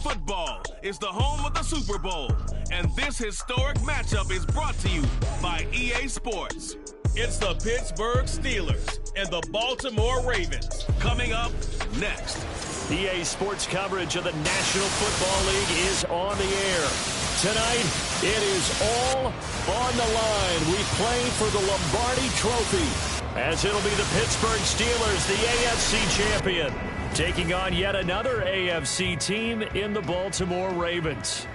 football is the home of the Super Bowl, and this historic matchup is brought to you by EA Sports. It's the Pittsburgh Steelers and the Baltimore Ravens coming up next. EA Sports coverage of the National Football League is on the air. Tonight, it is all on the line. We play for the Lombardi Trophy, as it'll be the Pittsburgh Steelers, the AFC champion, taking on yet another AFC team in the Baltimore Ravens.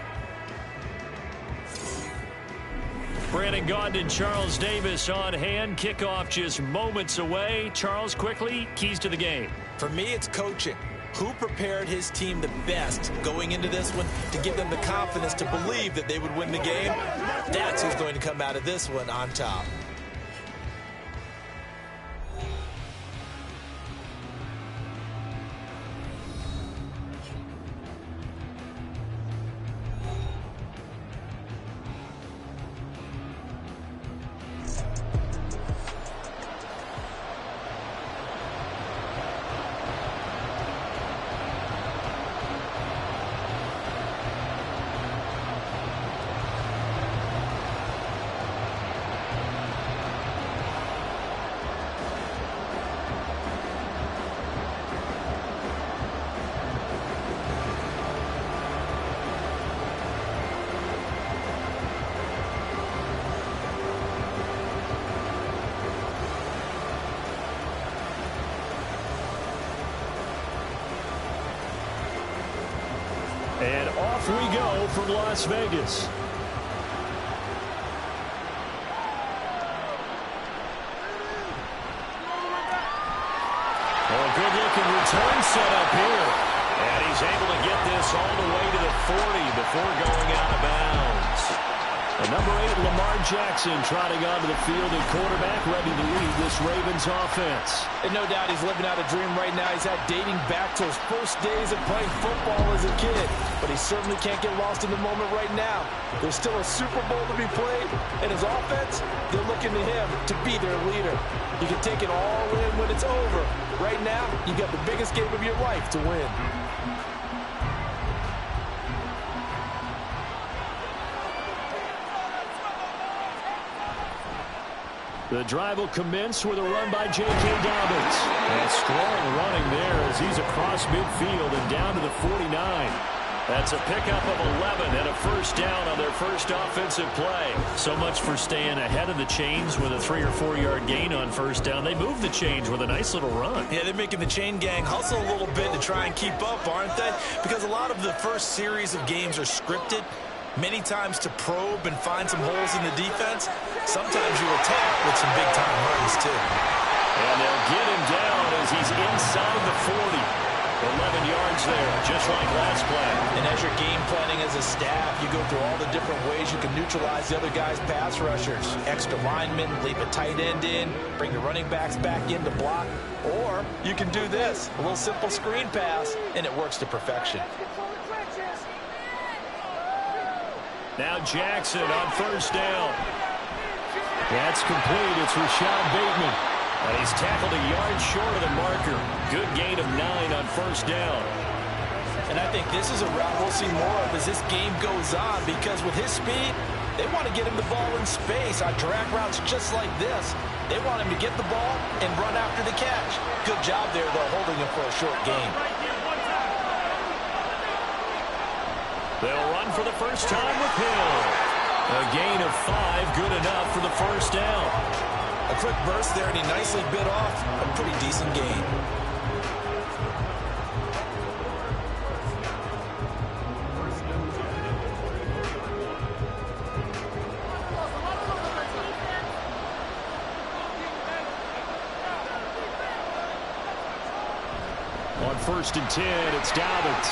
Brandon Gaudin and Charles Davis on hand. Kickoff just moments away. Charles, quickly, keys to the game. For me, it's coaching. Who prepared his team the best going into this one to give them the confidence to believe that they would win the game? That's who's going to come out of this one on top. And off we go from Las Vegas. Oh, good-looking return set up here. And he's able to get this all the way to the 40 before going out of bounds. The number 8, Lamar Jackson, trotting onto the field at quarterback, ready to lead this Ravens offense. And no doubt he's living out a dream right now. He's had dating back to his first days of playing football as a kid. But he certainly can't get lost in the moment right now. There's still a Super Bowl to be played. And his offense, they're looking to him to be their leader. You can take it all in when it's over. Right now, you got the biggest game of your life to win. The drive will commence with a run by J.K. Dobbins. And strong running there as he's across midfield and down to the 49. That's a pickup of 11 and a first down on their first offensive play. So much for staying ahead of the chains with a 3 or 4 yard gain on first down. They move the chains with a nice little run. Yeah, they're making the chain gang hustle a little bit to try and keep up, aren't they? Because a lot of the first series of games are scripted. Many times to probe and find some holes in the defense. Sometimes you attack with some big-time runs, too. And they'll get him down as he's inside the 40. 11 yards there, just like last play. And as you're game planning as a staff, you go through all the different ways you can neutralize the other guy's pass rushers. Extra linemen, leave a tight end in, bring the running backs back in to block. Or you can do this, a little simple screen pass, and it works to perfection. Now Jackson on first down. That's complete. It's Rashad Bateman. And he's tackled a yard short of the marker. Good gain of 9 on first down. And I think this is a route we'll see more of as this game goes on, because with his speed, they want to get him the ball in space on drag routes just like this. They want him to get the ball and run after the catch. Good job there, though, holding him for a short game. They'll run for the first time with Hill. A gain of 5, good enough for the first down. A quick burst there, and he nicely bit off a pretty decent gain. On 1st and 10, it's Dobbins.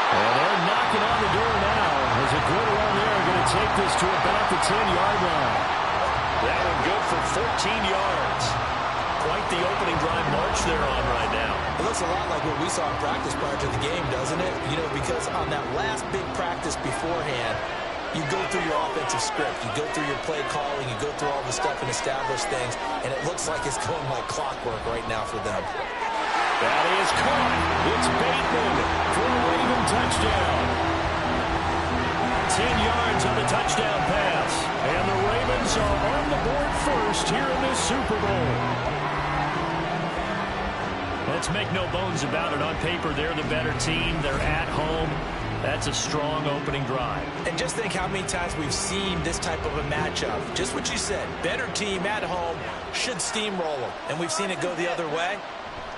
And they're knocking on the door now. There's a good run there. Going to take this to about the 10-yard line. That one good for 14 yards. Quite the opening drive march they're on right now. It looks a lot like what we saw in practice prior to the game, doesn't it? You know, because on that last big practice beforehand, you go through your offensive script, you go through your play calling, you go through all the stuff and establish things, and it looks like it's going like clockwork right now for them. That is caught. It's Bateman for a Raven touchdown. 10 yards on the touchdown pass. And the Ravens are on the board first here in this Super Bowl. Let's make no bones about it. On paper, they're the better team. They're at home. That's a strong opening drive. And just think how many times we've seen this type of a matchup. Just what you said. Better team at home should steamroll them. And we've seen it go the other way.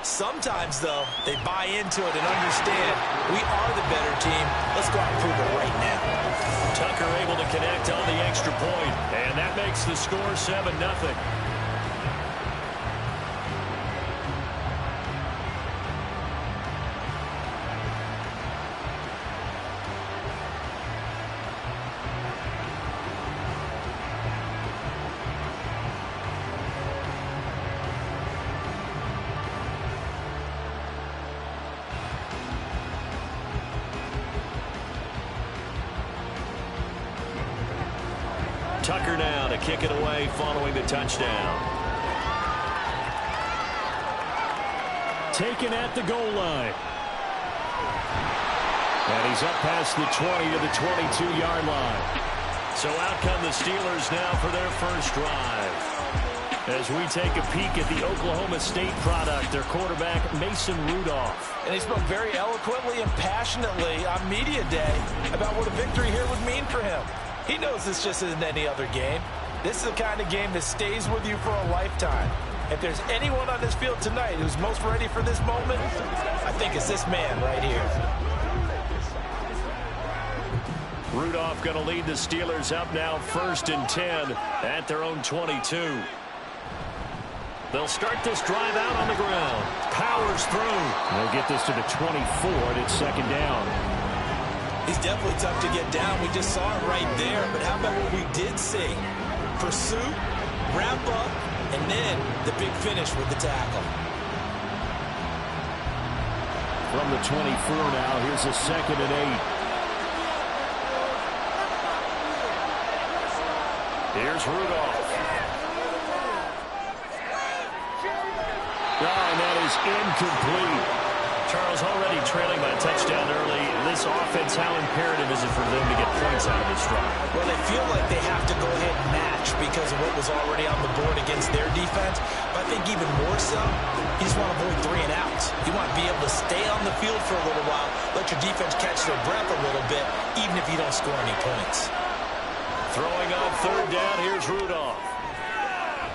Sometimes, though, they buy into it and understand we are the better team. Let's go out and prove it right now. Tucker able to connect on the extra point, and that makes the score 7-0. Tucker now to kick it away following the touchdown. Taken at the goal line. And he's up past the 20 to the 22-yard line. So out come the Steelers now for their first drive. As we take a peek at the Oklahoma State product, their quarterback, Mason Rudolph. And he spoke very eloquently and passionately on media day about what a victory here would mean for him. He knows this just isn't any other game. This is the kind of game that stays with you for a lifetime. If there's anyone on this field tonight who's most ready for this moment, I think it's this man right here. Rudolph going to lead the Steelers up now 1st and 10 at their own 22. They'll start this drive out on the ground. Powers through. They'll get this to the 24, and it's 2nd down. He's definitely tough to get down. We just saw it right there. But how about what we did see? Pursuit, wrap up, and then the big finish with the tackle. From the 24 now, here's a 2nd and 8. Here's Rudolph. And that is incomplete. Charles, already trailing by a touchdown early. This offense, how imperative is it for them to get points out of this drive? Well, they feel like they have to go ahead and match because of what was already on the board against their defense. But I think even more so, you just want to avoid 3 and outs. You want to be able to stay on the field for a little while, let your defense catch their breath a little bit, even if you don't score any points. Throwing on 3rd down, here's Rudolph.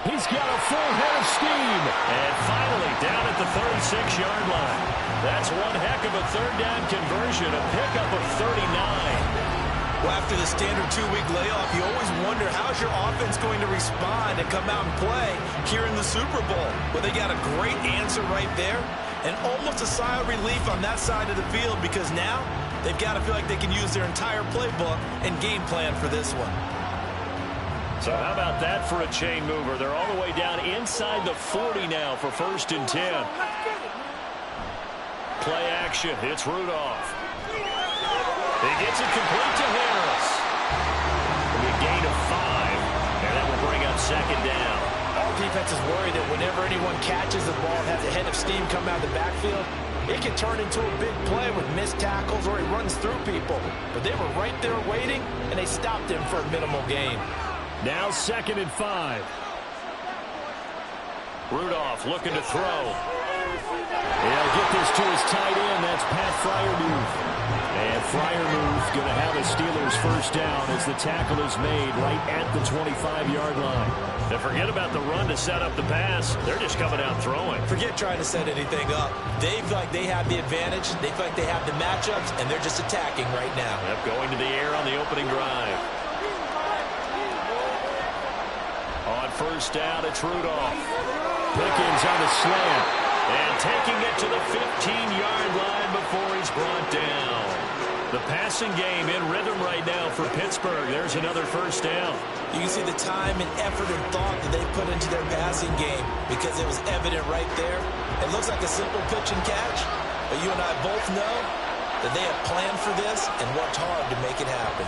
He's got a full head of steam. And finally, down at the 36-yard line. That's one heck of a 3rd down conversion, a pickup of 39. Well, after the standard 2-week layoff, you always wonder how's your offense going to respond and come out and play here in the Super Bowl. Well, they got a great answer right there and almost a sigh of relief on that side of the field because now they've got to feel like they can use their entire playbook and game plan for this one. So how about that for a chain mover? They're all the way down inside the 40 now for 1st and 10. Play action. It's Rudolph. He gets it complete to Harris. A gain of 5, and that will bring up 2nd down. All defense is worried that whenever anyone catches the ball and has a head of steam come out of the backfield, it can turn into a big play with missed tackles or he runs through people. But they were right there waiting, and they stopped him for a minimal gain. Now 2nd and 5. Rudolph looking to throw. He'll get this to his tight end. That's Pat Freiermuth. And Freiermuth going to have a Steelers 1st down as the tackle is made right at the 25-yard line. Now forget about the run to set up the pass. They're just coming out throwing. Forget trying to set anything up. They feel like they have the advantage. They feel like they have the matchups, and they're just attacking right now. Yep, going to the air on the opening drive. On 1st down, it's Rudolph. Pickens on the slant. And taking it to the 15-yard line before he's brought down. The passing game in rhythm right now for Pittsburgh. There's another 1st down. You can see the time and effort and thought that they put into their passing game because it was evident right there. It looks like a simple pitch and catch, but you and I both know that they have planned for this and worked hard to make it happen.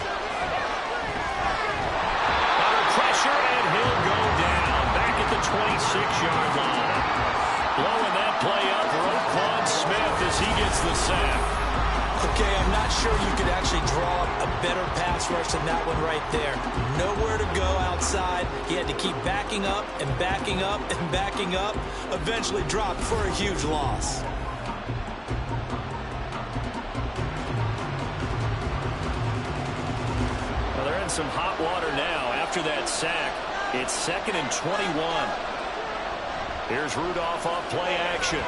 Under pressure, and he'll go down back at the 26-yard line. Blowing that play up. Roquan Smith as he gets the sack. Okay, I'm not sure you could actually draw up a better pass rush than that one right there. Nowhere to go outside. He had to keep backing up and backing up and backing up. Eventually dropped for a huge loss. Well, they're in some hot water now after that sack. It's 2nd and 21. Here's Rudolph off play action.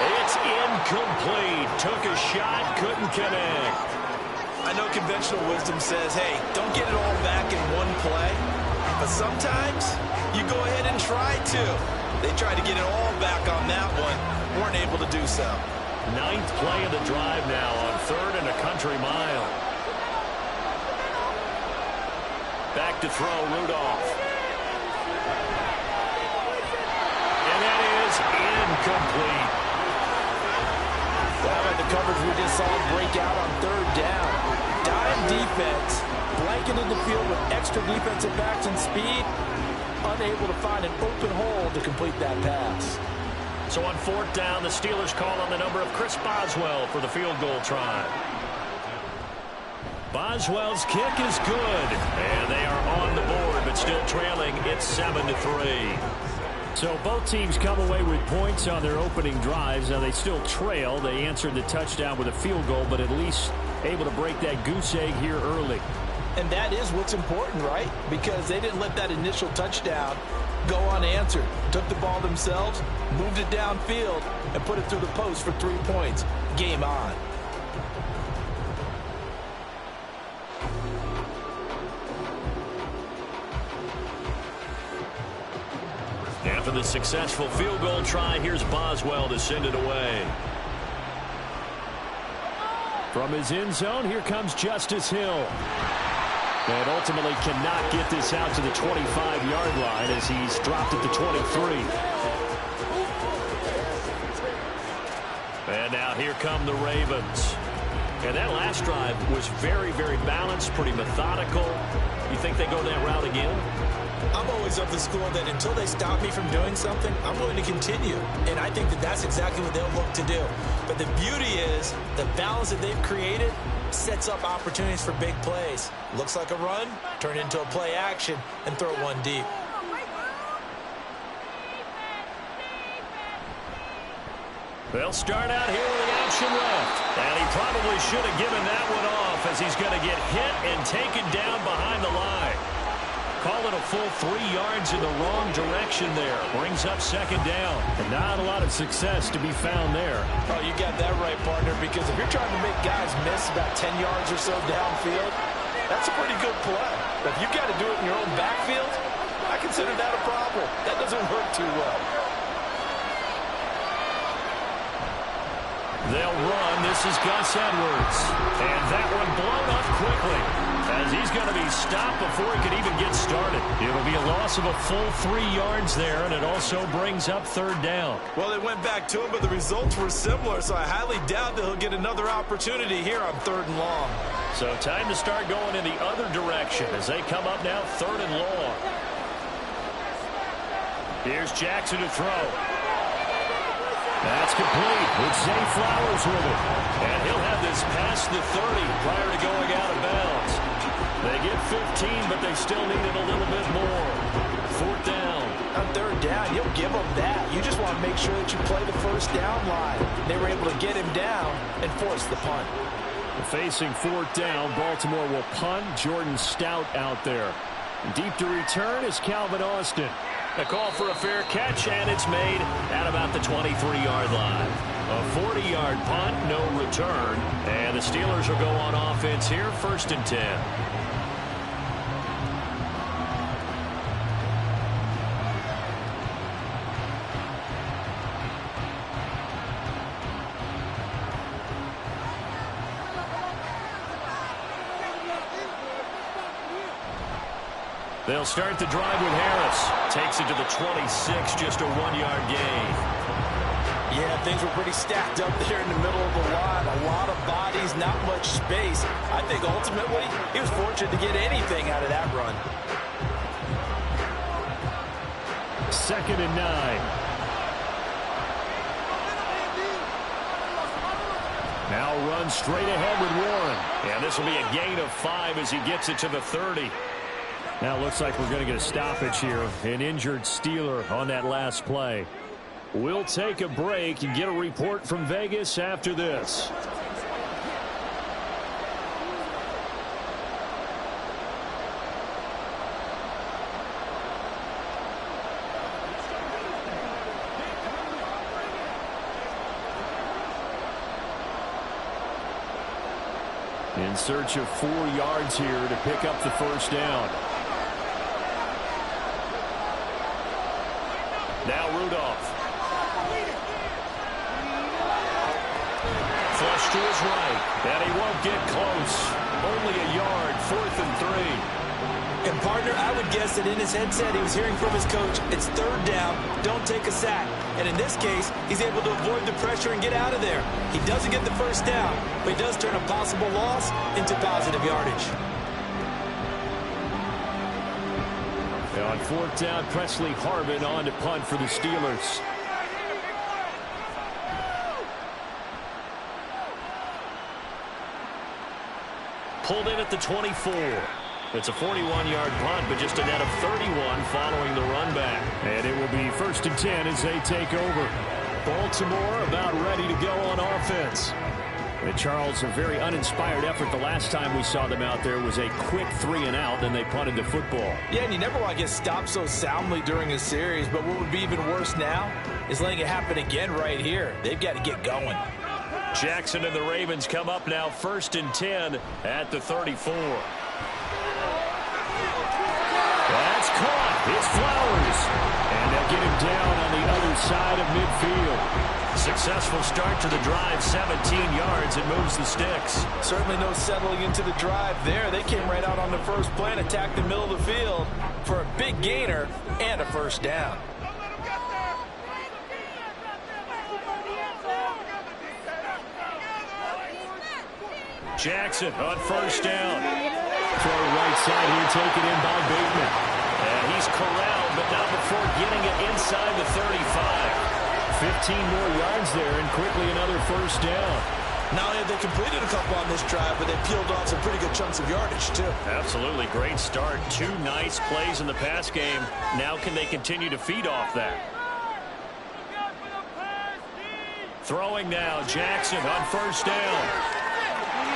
It's incomplete. Took a shot, couldn't connect. I know conventional wisdom says, hey, don't get it all back in one play. But sometimes you go ahead and try to. They tried to get it all back on that one. Weren't able to do so. 9th play of the drive now on 3rd and a country mile. Back to throw, Rudolph. And that is incomplete. How about the coverage we just saw break out on 3rd down? Dime defense, blanketed the field with extra defensive backs and speed, unable to find an open hole to complete that pass. So on 4th down, the Steelers call on the number of Chris Boswell for the field goal try. Boswell's kick is good, and they are on the board, but still trailing. It's 7-3. So both teams come away with points on their opening drives. Now they still trail. They answered the touchdown with a field goal, but at least able to break that goose egg here early. And that is what's important, right? Because they didn't let that initial touchdown go unanswered. Took the ball themselves, moved it downfield, and put it through the post for 3 points. Game on. After the successful field goal try, here's Boswell to send it away. From his end zone, here comes Justice Hill. And ultimately cannot get this out to the 25-yard line as he's dropped at the 23. And now here come the Ravens. And that last drive was very, very balanced, pretty methodical. You think they go that route again? I'm always of the school that until they stop me from doing something, I'm going to continue. And I think that that's exactly what they'll look to do. But the beauty is the balance that they've created sets up opportunities for big plays. Looks like a run, turn it into a play action, and throw one deep. They'll start out here with the option left. And he probably should have given that one off as he's going to get hit and taken down behind the line. Call it a full 3 yards in the wrong direction there. Brings up 2nd down. And not a lot of success to be found there. Oh, you got that right, partner, because if you're trying to make guys miss about 10 yards or so downfield, that's a pretty good play. But if you've got to do it in your own backfield, I consider that a problem. That doesn't work too well. They'll run. This is Gus Edwards. And that one blown up quickly as he's going to be stopped before he could even get started. It'll be a loss of a full 3 yards there, and it also brings up 3rd down. Well, they went back to him, but the results were similar, so I highly doubt that he'll get another opportunity here on 3rd and long. So time to start going in the other direction as they come up now 3rd and long. Here's Jackson to throw. That's complete with Zay Flowers with it. And he'll have this past the 30 prior to going out of bounds. They get 15, but they still need it a little bit more. 4th down. On 3rd down, you'll give them that. You just want to make sure that you play the 1st down line. They were able to get him down and force the punt. Facing 4th down, Baltimore will punt. Jordan Stout out there. Deep to return is Calvin Austin. A call for a fair catch, and it's made at about the 23-yard line. A 40-yard punt, no return. And the Steelers will go on offense here, 1st and 10. They'll start the drive with Harris. Takes it to the 26, just a 1-yard gain. Yeah, things were pretty stacked up there in the middle of the line. A lot of bodies, not much space. I think ultimately he was fortunate to get anything out of that run. 2nd and 9. Now runs straight ahead with Warren. And this will be a gain of 5 as he gets it to the 30. Now it looks like we're going to get a stoppage here. An injured Steeler on that last play. We'll take a break and get a report from Vegas after this. In search of 4 yards here to pick up the first down. Now Rudolph. Flush to his right. And he won't get close. Only a yard, 4th and 3. And, partner, I would guess that in his headset he was hearing from his coach, it's 3rd down, don't take a sack. And in this case, he's able to avoid the pressure and get out of there. He doesn't get the first down, but he does turn a possible loss into positive yardage. On 4th down, Presley Harvin on to punt for the Steelers. Pulled in at the 24. It's a 41-yard punt, but just a net of 31 following the run back. And it will be 1st and 10 as they take over. Baltimore about ready to go on offense. And Charles, a very uninspired effort the last time we saw them out there was a quick 3-and-out, then they punted the football. Yeah, and you never want to get stopped so soundly during a series, but what would be even worse now is letting it happen again right here. They've got to get going. Jackson and the Ravens come up now 1st and 10 at the 34. That's caught. It's Flowers. And they'll get him down on the other side of midfield. Successful start to the drive, 17 yards, and moves the sticks. Certainly no settling into the drive there. They came right out on the first play and attacked the middle of the field for a big gainer and a first down. Jackson on first down. Throw right side here, taken in by Bateman. And he's corralled, but not before getting it inside the 35. 15 more yards there, and quickly another first down. Not only have they completed a couple on this drive, but they peeled off some pretty good chunks of yardage, too. Absolutely. Great start. 2 nice plays in the pass game. Now can they continue to feed off that? Throwing now, Jackson on first down.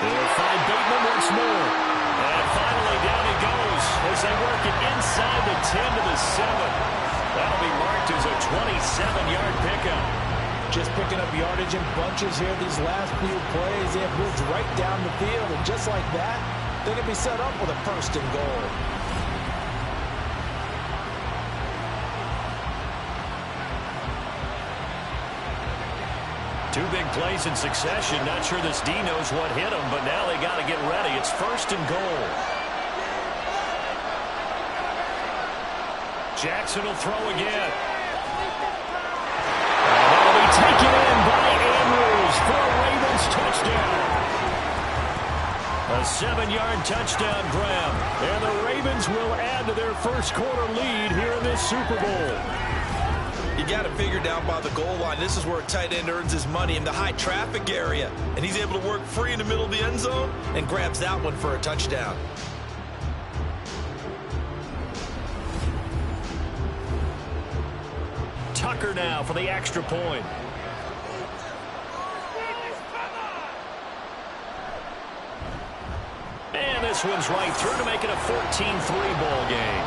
They'll find Bateman once more. And finally down he goes as they work it inside the 10 to the 7. That'll be marked as a 27-yard pickup. Just picking up yardage in bunches here these last few plays. They have moved right down the field, and just like that, they can be set up with a 1st and goal. Two big plays in succession. Not sure this D knows what hit him, but now they got to get ready. It's 1st and goal. Jackson will throw again. And that'll be taken in by Andrews for a Ravens touchdown. A 7-yard touchdown grab. And the Ravens will add to their first quarter lead here in this Super Bowl. You got to figure down by the goal line. This is where a tight end earns his money in the high traffic area. And he's able to work free in the middle of the end zone and grabs that one for a touchdown. Tucker now for the extra point. And this one's right through to make it a 14-3 ball game.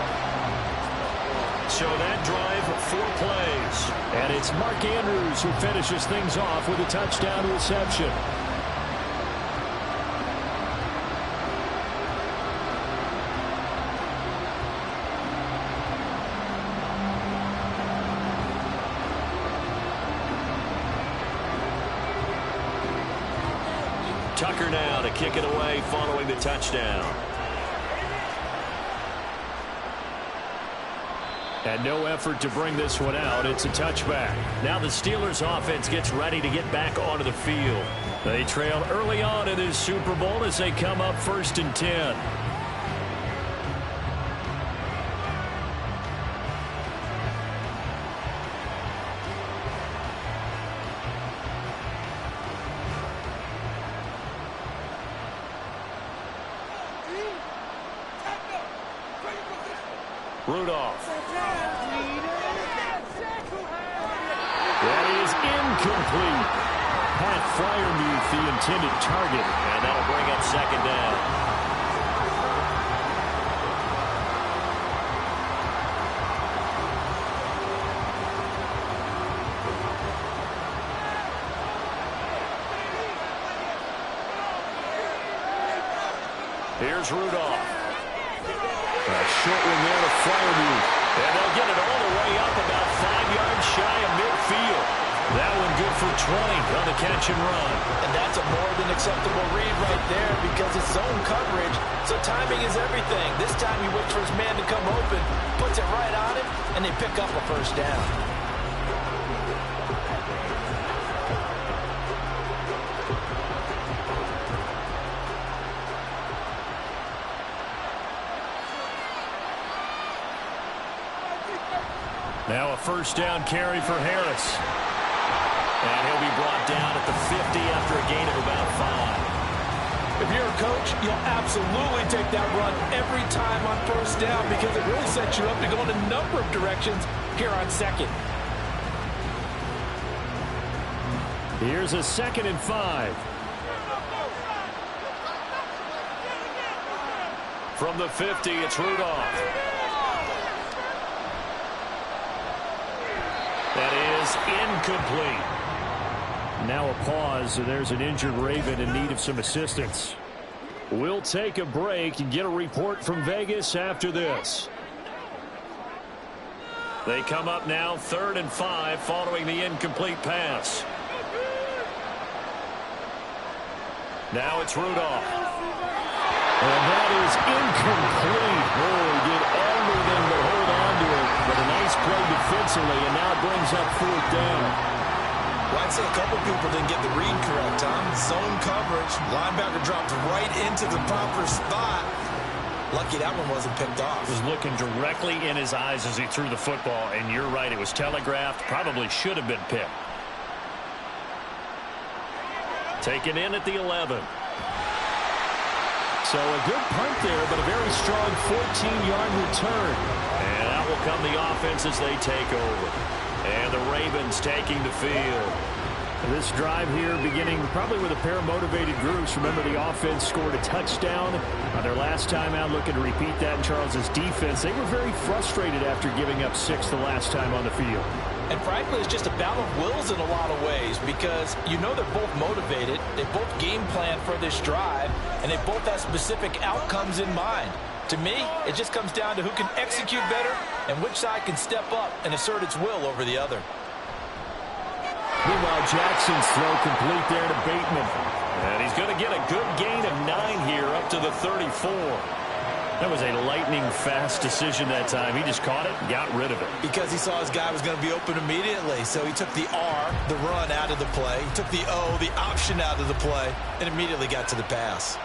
So that drive, 4 plays. And it's Mark Andrews who finishes things off with a touchdown reception. Tucker now to kick it away following the touchdown. And no effort to bring this one out. It's a touchback. Now the Steelers offense gets ready to get back onto the field. They trail early on in this Super Bowl as they come up 1st and 10. Rudolph. That is incomplete. Pat Fryermuth, the intended target. And that'll bring up second down. Here's Rudolph. A short one there to Fryermuth. And they'll get it all the way up about 5 yards shy of midfield. That one good for 20 on the catch and run. And that's a more than acceptable read right there because it's zone coverage, so timing is everything. This time he waits for his man to come open, puts it right on him, and they pick up a first down. Now a first down carry for Harris. And he'll be brought down at the 50 after a gain of about 5. If you're a coach, you'll absolutely take that run every time on first down because it really sets you up to go in a number of directions here on second. Here's a 2nd and 5. From the 50, it's Rudolph. That is incomplete. Now a pause. There's an injured Raven in need of some assistance. We'll take a break and get a report from Vegas after this. They come up now 3rd and 5 following the incomplete pass. Now it's Rudolph. And that is incomplete. Oh, he did everything but hold on to it. But a nice play defensively, and now brings up 4th down. Well, I'd say a couple people didn't get the read correct, Tom. Zone coverage. Linebacker dropped right into the proper spot. Lucky that one wasn't picked off. Was looking directly in his eyes as he threw the football, and you're right, it was telegraphed. Probably should have been picked. Taken in at the 11. So a good punt there, but a very strong 14-yard return. And out will come the offense as they take over. And the Ravens taking the field. This drive here beginning probably with a pair of motivated groups. Remember, the offense scored a touchdown on their last time out, looking to repeat that in Charles's defense. They were very frustrated after giving up 6 the last time on the field. And frankly, it's just a battle of wills in a lot of ways because you know they're both motivated, they both game plan for this drive, and they both have specific outcomes in mind. To me, it just comes down to who can execute better and which side can step up and assert its will over the other. Meanwhile, Jackson's throw complete there to Bateman. And he's going to get a good gain of 9 here up to the 34. That was a lightning-fast decision that time. He just caught it and got rid of it. Because he saw his guy was going to be open immediately. So he took the R, the run, out of the play. He took the O, the option, out of the play, and immediately got to the pass.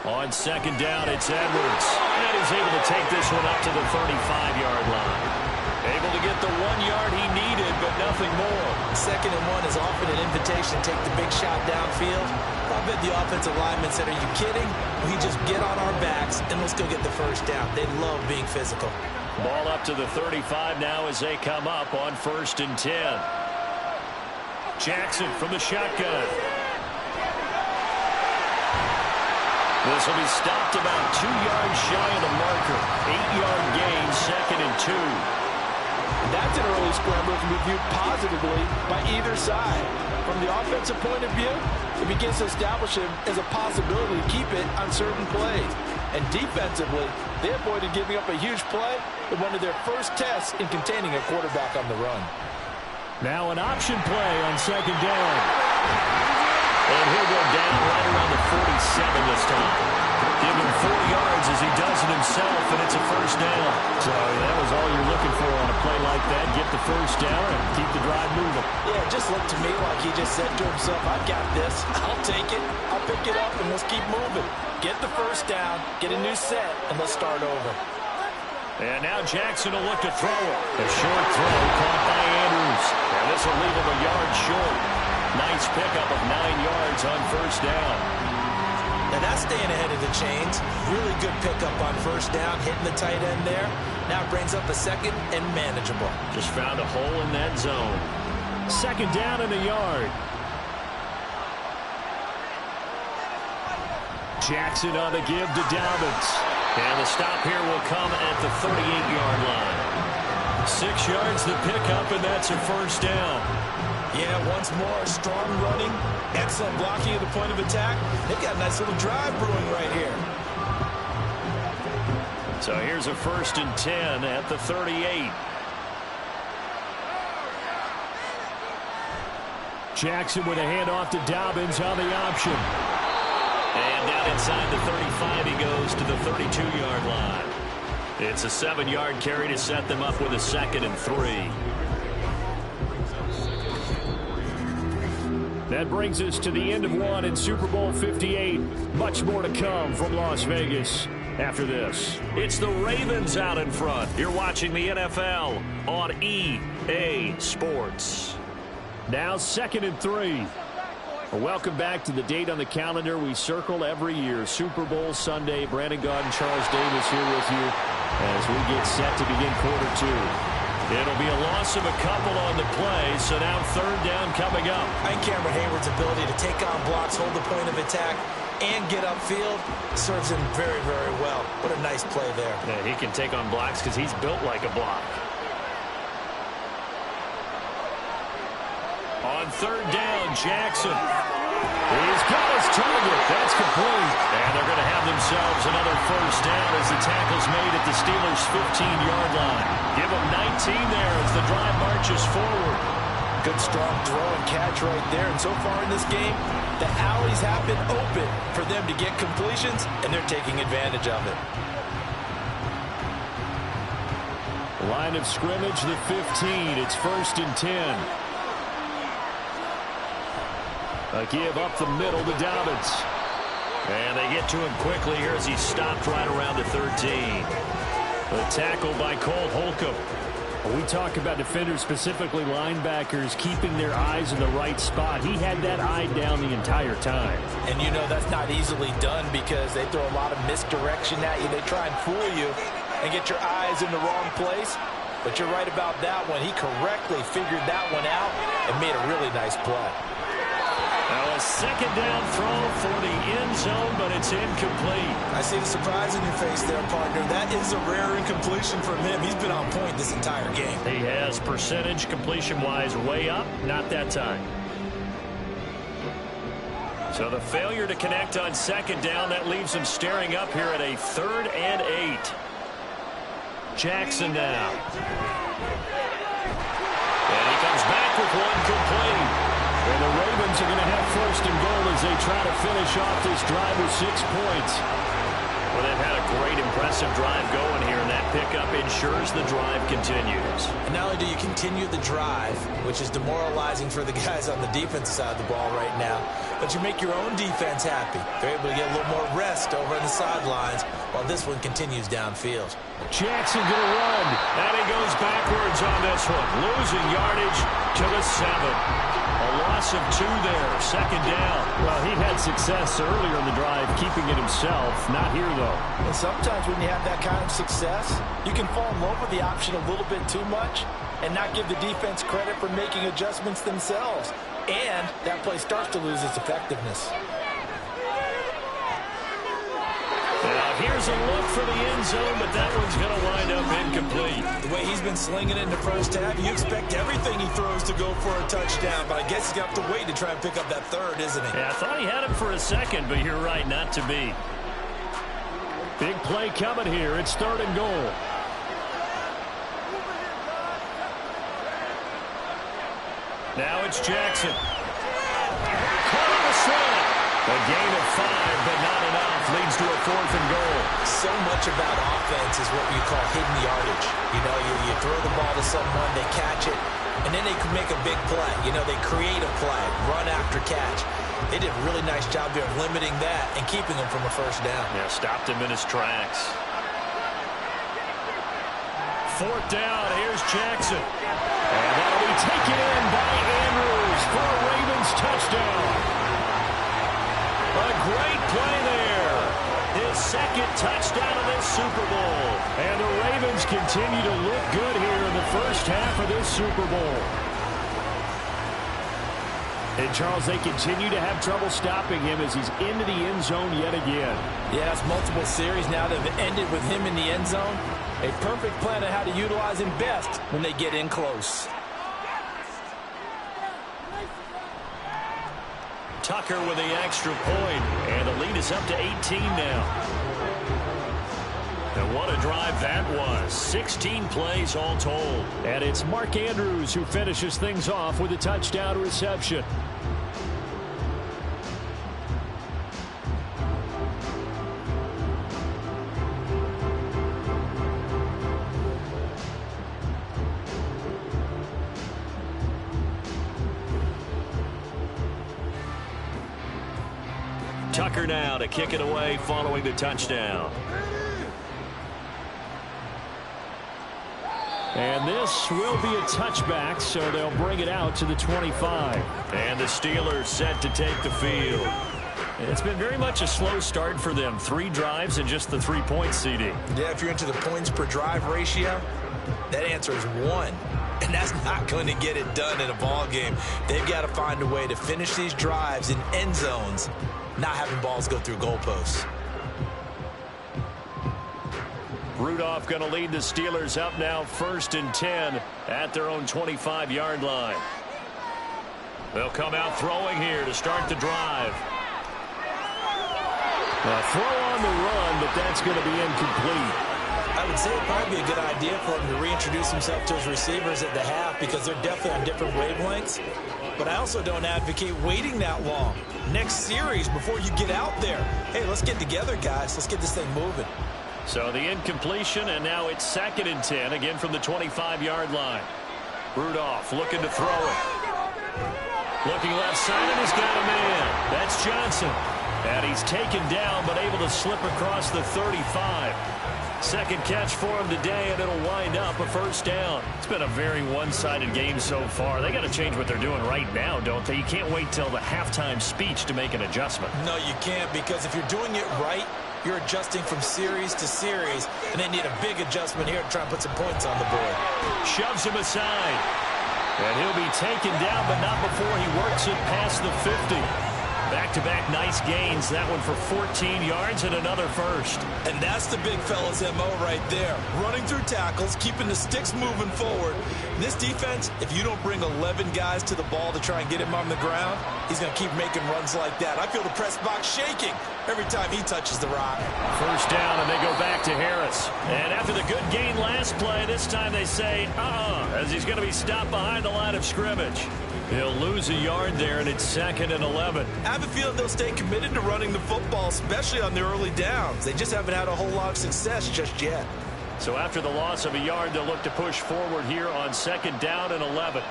On 2nd down, it's Edwards. And he's able to take this one up to the 35-yard line. Able to get the 1 yard he needed, but nothing more. 2nd and 1 is often an invitation to take the big shot downfield. I bet the offensive linemen said, are you kidding? We just get on our backs and let's go get the first down. They love being physical. Ball up to the 35 now as they come up on 1st and 10. Jackson from the shotgun. This will be stopped about 2 yards shy of the marker. 8-yard gain, 2nd and 2. That's an early scramble that can be viewed positively by either side. From the offensive point of view, it begins to establish him as a possibility to keep it on certain plays. And defensively, they avoided giving up a huge play in one of their first tests in containing a quarterback on the run. Now an option play on 2nd down. And he'll go down right around the 47 this time. Give him 4 yards as he does it himself, and it's a first down. So that was all you're looking for on a play like that. Get the first down and keep the drive moving. Yeah, it just looked to me like he just said to himself, I've got this. I'll take it. I'll pick it up, and let's keep moving. Get the first down, get a new set, and let's start over. And now Jackson will look to throw it. A short throw caught by Andrews. And this will leave him a yard short. Nice pickup of 9 yards on first down. And that's staying ahead of the chains. Really good pickup on first down, hitting the tight end there. Now brings up a second and manageable. Just found a hole in that zone. Second down and a yard. Jackson on the give to Dobbins. And the stop here will come at the 38-yard line. 6 yards the pickup, and that's a first down. Yeah, once more, strong running, excellent blocking at the point of attack. They've got a nice little drive brewing right here. So here's a 1st and 10 at the 38. Jackson with a handoff to Dobbins on the option. And down inside the 35, he goes to the 32-yard line. It's a 7-yard carry to set them up with a 2nd and 3. That brings us to the end of one in Super Bowl 58. Much more to come from Las Vegas after this. It's the Ravens out in front. You're watching the NFL on EA Sports. Now 2nd and 3. Welcome back to the date on the calendar we circle every year. Super Bowl Sunday. Brandon Gaudin, Charles Davis here with you as we get set to begin quarter 2. It'll be a loss of a couple on the play, so now 3rd down coming up. I think Cameron Hayward's ability to take on blocks, hold the point of attack, and get upfield serves him very, very well. What a nice play there. Yeah, he can take on blocks because he's built like a block. On 3rd down, Jackson. He's got his target. That's complete. And they're going to have themselves another first down as the tackle's made at the Steelers' 15-yard line. Give them 19 there as the drive marches forward. Good strong throw and catch right there. And so far in this game, the alleys have been open for them to get completions, and they're taking advantage of it. Line of scrimmage, the 15. It's 1st and 10. A give up the middle to Dobbins. And they get to him quickly here as he's stopped right around the 13. A tackle by Cole Holcomb. We talk about defenders, specifically linebackers, keeping their eyes in the right spot. He had that eye down the entire time. And you know that's not easily done because they throw a lot of misdirection at you. They try and fool you and get your eyes in the wrong place. But you're right about that one. He correctly figured that one out and made a really nice play. Now a 2nd down throw for the end zone, but it's incomplete. I see the surprise in your face there, partner. That is a rare incompletion from him. He's been on point this entire game. He has percentage completion-wise way up, not that time. So the failure to connect on 2nd down, that leaves him staring up here at a 3rd and 8. Jackson now. And he comes back with one complete. And the Ravens are going to have 1st and goal as they try to finish off this drive with 6 points. Well, they've had a great, impressive drive going here, and that pickup ensures the drive continues. And not only do you continue the drive, which is demoralizing for the guys on the defensive side of the ball right now, but you make your own defense happy. They're able to get a little more rest over on the sidelines while this one continues downfield. Jackson going to run. And he goes backwards on this one, losing yardage to the 7. A loss of 2 there, 2nd down. Well, he had success earlier in the drive, keeping it himself. Not here, though. And sometimes when you have that kind of success, you can fall in love with the option a little bit too much and not give the defense credit for making adjustments themselves. And that play starts to lose its effectiveness. Now here's a look for the end zone, but that one's going to wind up incomplete. The way he's been slinging it in the first half, you expect everything he throws to go for a touchdown, but I guess he's going to have to wait to try and pick up that 3rd, isn't he? Yeah, I thought he had him for a second, but you're right, not to be. Big play coming here. It's 3rd and goal. Now it's Jackson. Caught on the slant. A gain of 5, but not enough. Leads to a 4th and goal. So much about offense is what we call hidden yardage. You know, you throw the ball to someone, they catch it, and then they can make a big play. You know, they create a play, run after catch. They did a really nice job there of limiting that and keeping him from a 1st down. Yeah, stopped him in his tracks. 4th down, here's Jackson. And that'll be taken in by Andrews for a Ravens touchdown. A great play there. second touchdown of this Super Bowl. And the Ravens continue to look good here in the first half of this Super Bowl. And, Charles, they continue to have trouble stopping him as he's into the end zone yet again. Yeah, it's multiple series now that have ended with him in the end zone. A perfect plan on how to utilize him best when they get in close. Tucker with the extra point, and the lead is up to 18 now. And what a drive that was. 16 plays all told. And it's Mark Andrews who finishes things off with a touchdown reception. Tucker now to kick it away following the touchdown. And this will be a touchback, so they'll bring it out to the 25. And the Steelers set to take the field. It's been very much a slow start for them. 3 drives and just the 3 points, CD. Yeah, if you're into the points per drive ratio, that answer is 1. And that's not going to get it done in a ball game. They've got to find a way to finish these drives in end zones, not having balls go through goalposts. Rudolph going to lead the Steelers up now 1st and 10 at their own 25-yard line. They'll come out throwing here to start the drive. A throw on the run, but that's going to be incomplete. I would say it'd probably be a good idea for him to reintroduce himself to his receivers at the half because they're definitely on different wavelengths. But I also don't advocate waiting that long. Next series before you get out there. Hey, let's get together, guys. Let's get this thing moving. So the incompletion, and now it's 2nd and 10, again from the 25-yard line. Rudolph looking to throw it. Looking left side, and he's got a man. That's Johnson. And he's taken down, but able to slip across the 35. Second catch for him today, and it'll wind up a 1st down. It's been a very one-sided game so far. They got to change what they're doing right now, don't they? You can't wait till the halftime speech to make an adjustment. No, you can't, because if you're doing it right, you're adjusting from series to series, and they need a big adjustment here to try and put some points on the board. Shoves him aside. And he'll be taken down, but not before he works it past the 50. Back-to-back nice gains. That one for 14 yards and another 1st. And that's the big fella's MO right there. Running through tackles, keeping the sticks moving forward. This defense, if you don't bring 11 guys to the ball to try and get him on the ground, he's going to keep making runs like that. I feel the press box shaking every time he touches the rock. 1st down, and they go back to Harris. And after the good gain last play, this time they say, as he's going to be stopped behind the line of scrimmage. He'll lose a yard there, and it's 2nd and 11. I have a feeling they'll stay committed to running the football, especially on the early downs. They just haven't had a whole lot of success just yet. So after the loss of a yard, they'll look to push forward here on 2nd down and 11.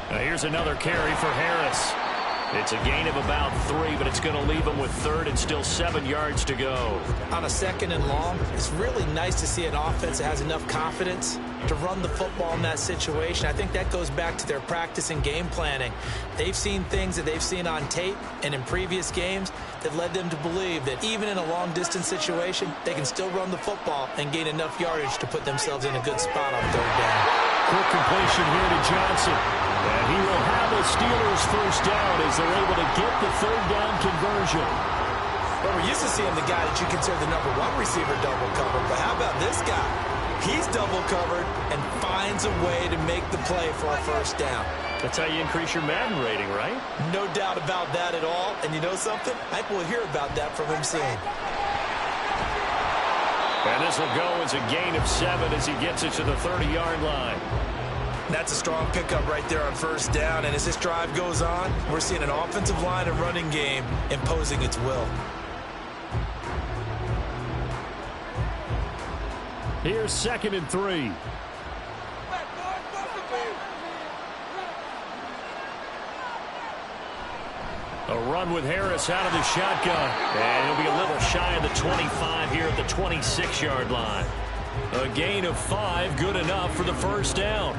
Now here's another carry for Harris. It's a gain of about 3, but it's going to leave him with 3rd and still 7 yards to go. On a 2nd and long, it's really nice to see an offense that has enough confidence to run the football in that situation. I think that goes back to their practice and game planning. They've seen things that they've seen on tape and in previous games that led them to believe that even in a long-distance situation, they can still run the football and gain enough yardage to put themselves in a good spot on 3rd down. Quick completion here to Johnson. And he will have the Steelers 1st down as they're able to get the 3rd down conversion. Well, we're used to seeing the guy that you consider the #1 receiver double covered, but how about this guy? He's double covered and finds a way to make the play for a 1st down. That's how you increase your Madden rating, right? No doubt about that at all. And you know something? I think we'll hear about that from him soon. And this will go as a gain of 7 as he gets it to the 30-yard line. That's a strong pickup right there on 1st down. And as this drive goes on, we're seeing an offensive line and running game imposing its will. Here's 2nd and 3. A run with Harris out of the shotgun. And he'll be a little shy of the 25 here at the 26-yard line. A gain of 5, good enough for the 1st down.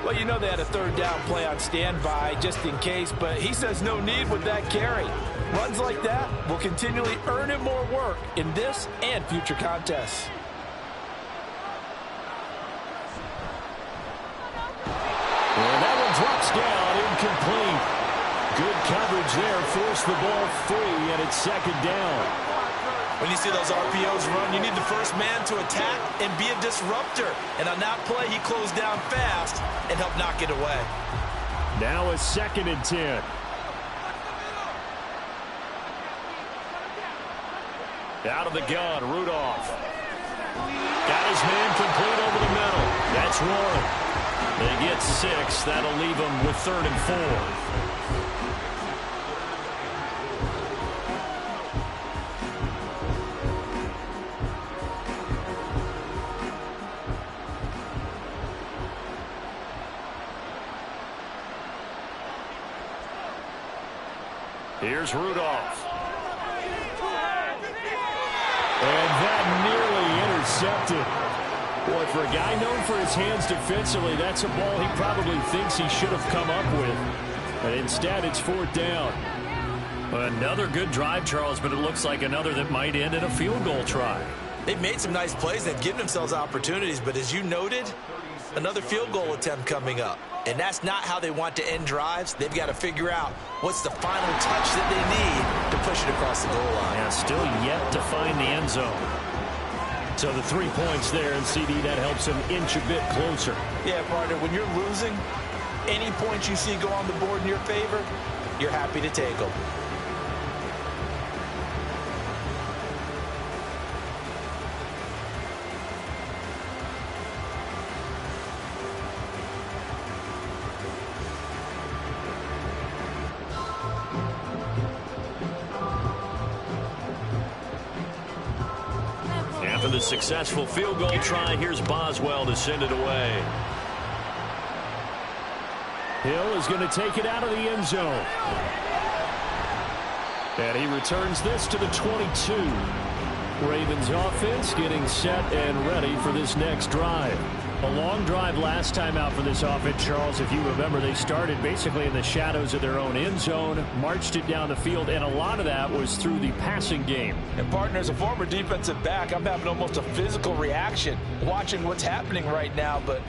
Well, you know they had a third down play on standby just in case, but he says no need with that carry. Runs like that will continually earn him more work in this and future contests. And that one drops down, incomplete. Good coverage there, forced the ball free, and it's second down. When you see those RPOs run, you need the first man to attack and be a disruptor. And on that play, he closed down fast and helped knock it away. Now a 2nd and 10. Out of the gun, Rudolph. Got his man complete over the middle. That's one. They get 6. That'll leave them with 3rd and 4. Here's Rudolph. And that nearly intercepted. Boy, for a guy known for his hands defensively, that's a ball he probably thinks he should have come up with. But instead, it's 4th down. Another good drive, Charles, but it looks like another that might end in a field goal try. They've made some nice plays. They've given themselves opportunities, but as you noted, another field goal attempt coming up. And that's not how they want to end drives. They've got to figure out what's the final touch that they need to push it across the goal line. Yeah, still yet to find the end zone. So the 3 points there, and CD, that helps him inch a bit closer. Yeah, partner, when you're losing, any points you see go on the board in your favor, you're happy to take them. After the successful field goal try, here's Boswell to send it away. Hill is going to take it out of the end zone. And he returns this to the 22. Ravens offense getting set and ready for this next drive. A long drive last time out for this offense, Charles. If you remember, they started basically in the shadows of their own end zone, marched it down the field, and a lot of that was through the passing game. And partner, as a former defensive back, I'm having almost a physical reaction watching what's happening right now. But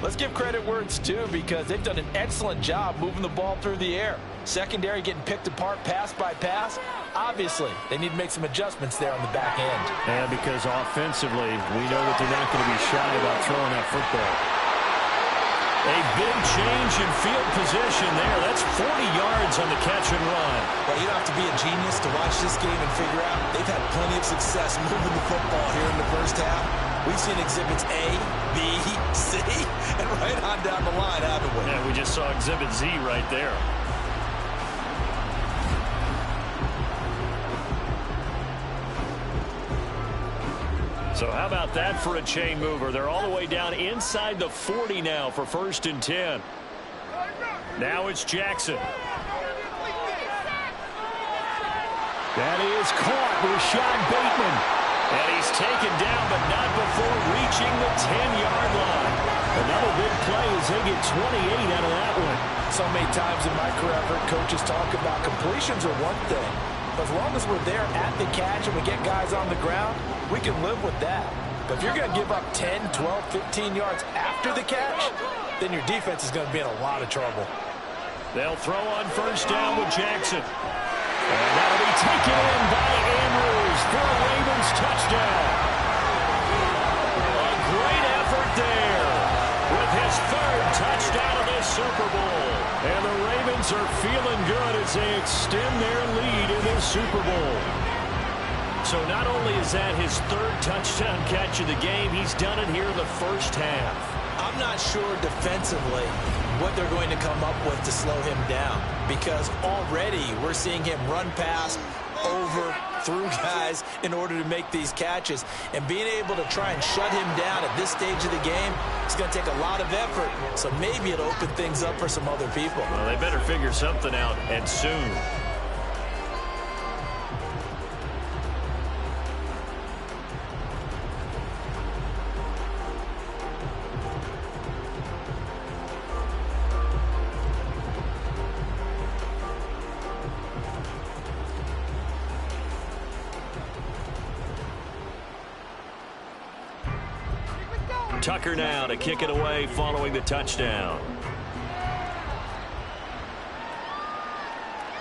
let's give credit where it's due, because they've done an excellent job moving the ball through the air. Secondary getting picked apart pass by pass. Obviously, they need to make some adjustments there on the back end. And because offensively, we know that they're not going to be shy about throwing that football. A big change in field position there. That's 40 yards on the catch and run. Well, you don't have to be a genius to watch this game and figure out they've had plenty of success moving the football here in the first half. We've seen exhibits A, B, C, and right on down the line, haven't we? Yeah, we just saw exhibit Z right there. So how about that for a chain mover? They're all the way down inside the 40 now for 1st and 10. Now it's Jackson. That is caught. Rashad Bateman. And he's taken down, but not before reaching the 10-yard line. Another big play as they get 28 out of that one. So many times in my career, I've heard coaches talk about completions are one thing. But as long as we're there at the catch and we get guys on the ground, we can live with that. But if you're going to give up 10, 12, 15 yards after the catch, then your defense is going to be in a lot of trouble. They'll throw on 1st down with Jackson. And that'll be taken in by Andrews for a Ravens touchdown. A great effort there with his 3rd touchdown of this Super Bowl. And the Ravens are feeling good as they extend their lead in this Super Bowl. So not only is that his 3rd touchdown catch of the game, he's done it here in the first half. I'm not sure defensively what they're going to come up with to slow him down, because already we're seeing him run past, over, through guys in order to make these catches. And being able to try and shut him down at this stage of the game, it's going to take a lot of effort. So maybe it'll open things up for some other people. Well, they better figure something out, and soon. Tucker now to kick it away following the touchdown.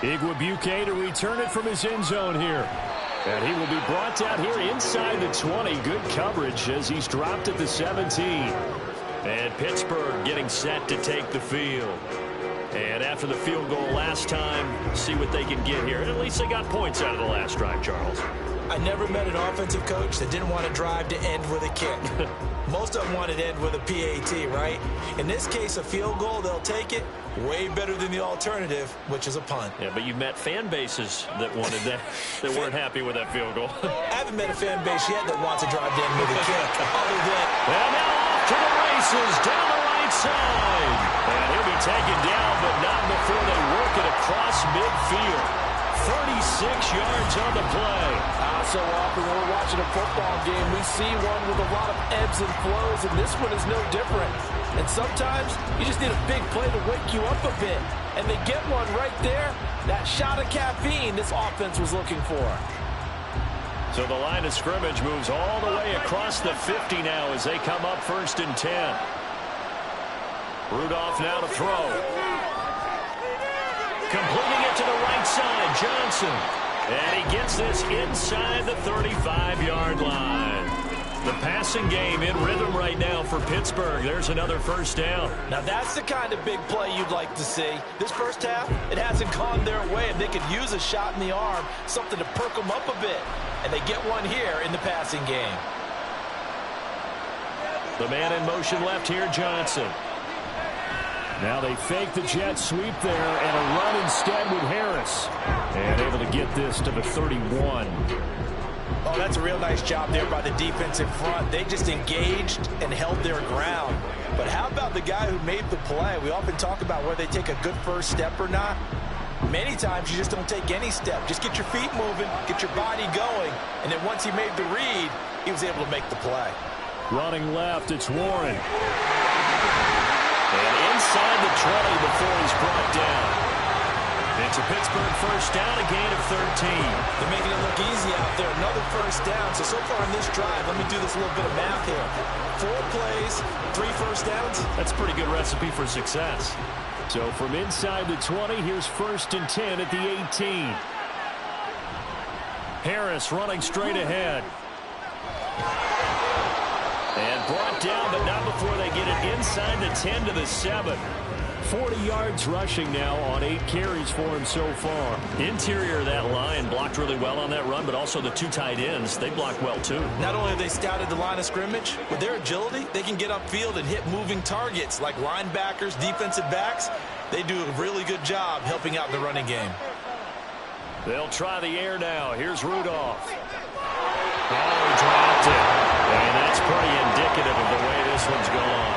Igwebuike to return it from his end zone here. And he will be brought down here inside the 20. Good coverage as he's dropped at the 17. And Pittsburgh getting set to take the field. And after the field goal last time, see what they can get here. At least they got points out of the last drive, Charles. I never met an offensive coach that didn't want to drive to end with a kick. Most of them wanted to end with a PAT, right? In this case, a field goal, they'll take it. Way better than the alternative, which is a punt. Yeah, but you've met fan bases that wanted that, that weren't happy with that field goal. I haven't met a fan base yet that wants to drive to end with a kick. Other than... And now off to the races down the right side. And he'll be taken down, but not before they work it across midfield. 36 yards on the play. So often when we're watching a football game, we see one with a lot of ebbs and flows, and this one is no different. And sometimes you just need a big play to wake you up a bit. And they get one right there. That shot of caffeine this offense was looking for. So the line of scrimmage moves all the way across the 50 now as they come up 1st and 10. Rudolph now to throw. Completing it to the right side, Johnson. And he gets this inside the 35-yard line. The passing game in rhythm right now for Pittsburgh. There's another first down. Now that's the kind of big play you'd like to see. This first half, it hasn't gone their way, and they could use a shot in the arm, something to perk them up a bit. And they get one here in the passing game. The man in motion left here, Johnson. Now they fake the jet sweep there and a run instead with Harris. And able to get this to the 31. Oh, that's a real nice job there by the defense in front. They just engaged and held their ground. But how about the guy who made the play? We often talk about whether they take a good first step or not. Many times you just don't take any step. Just get your feet moving, get your body going. And then once he made the read, he was able to make the play. Running left, it's Warren. And inside the 20 before he's brought down. It's a Pittsburgh first down, a gain of 13. They're making it look easy out there. Another first down. So far in this drive, let me do this little bit of math here. 4 plays, 3 first downs. That's a pretty good recipe for success. So from inside the 20, here's 1st and 10 at the 18. Harris running straight ahead. And brought down, but not before they get it inside the 10 to the 7. 40 yards rushing now on 8 carries for him so far. Interior of that line blocked really well on that run, but also the 2 tight ends, they blocked well too. Not only have they scouted the line of scrimmage, with their agility, they can get upfield and hit moving targets like linebackers, defensive backs. They do a really good job helping out in the running game. They'll try the air now. Here's Rudolph. Oh, he dropped it. And that's pretty indicative of the way this one's gone.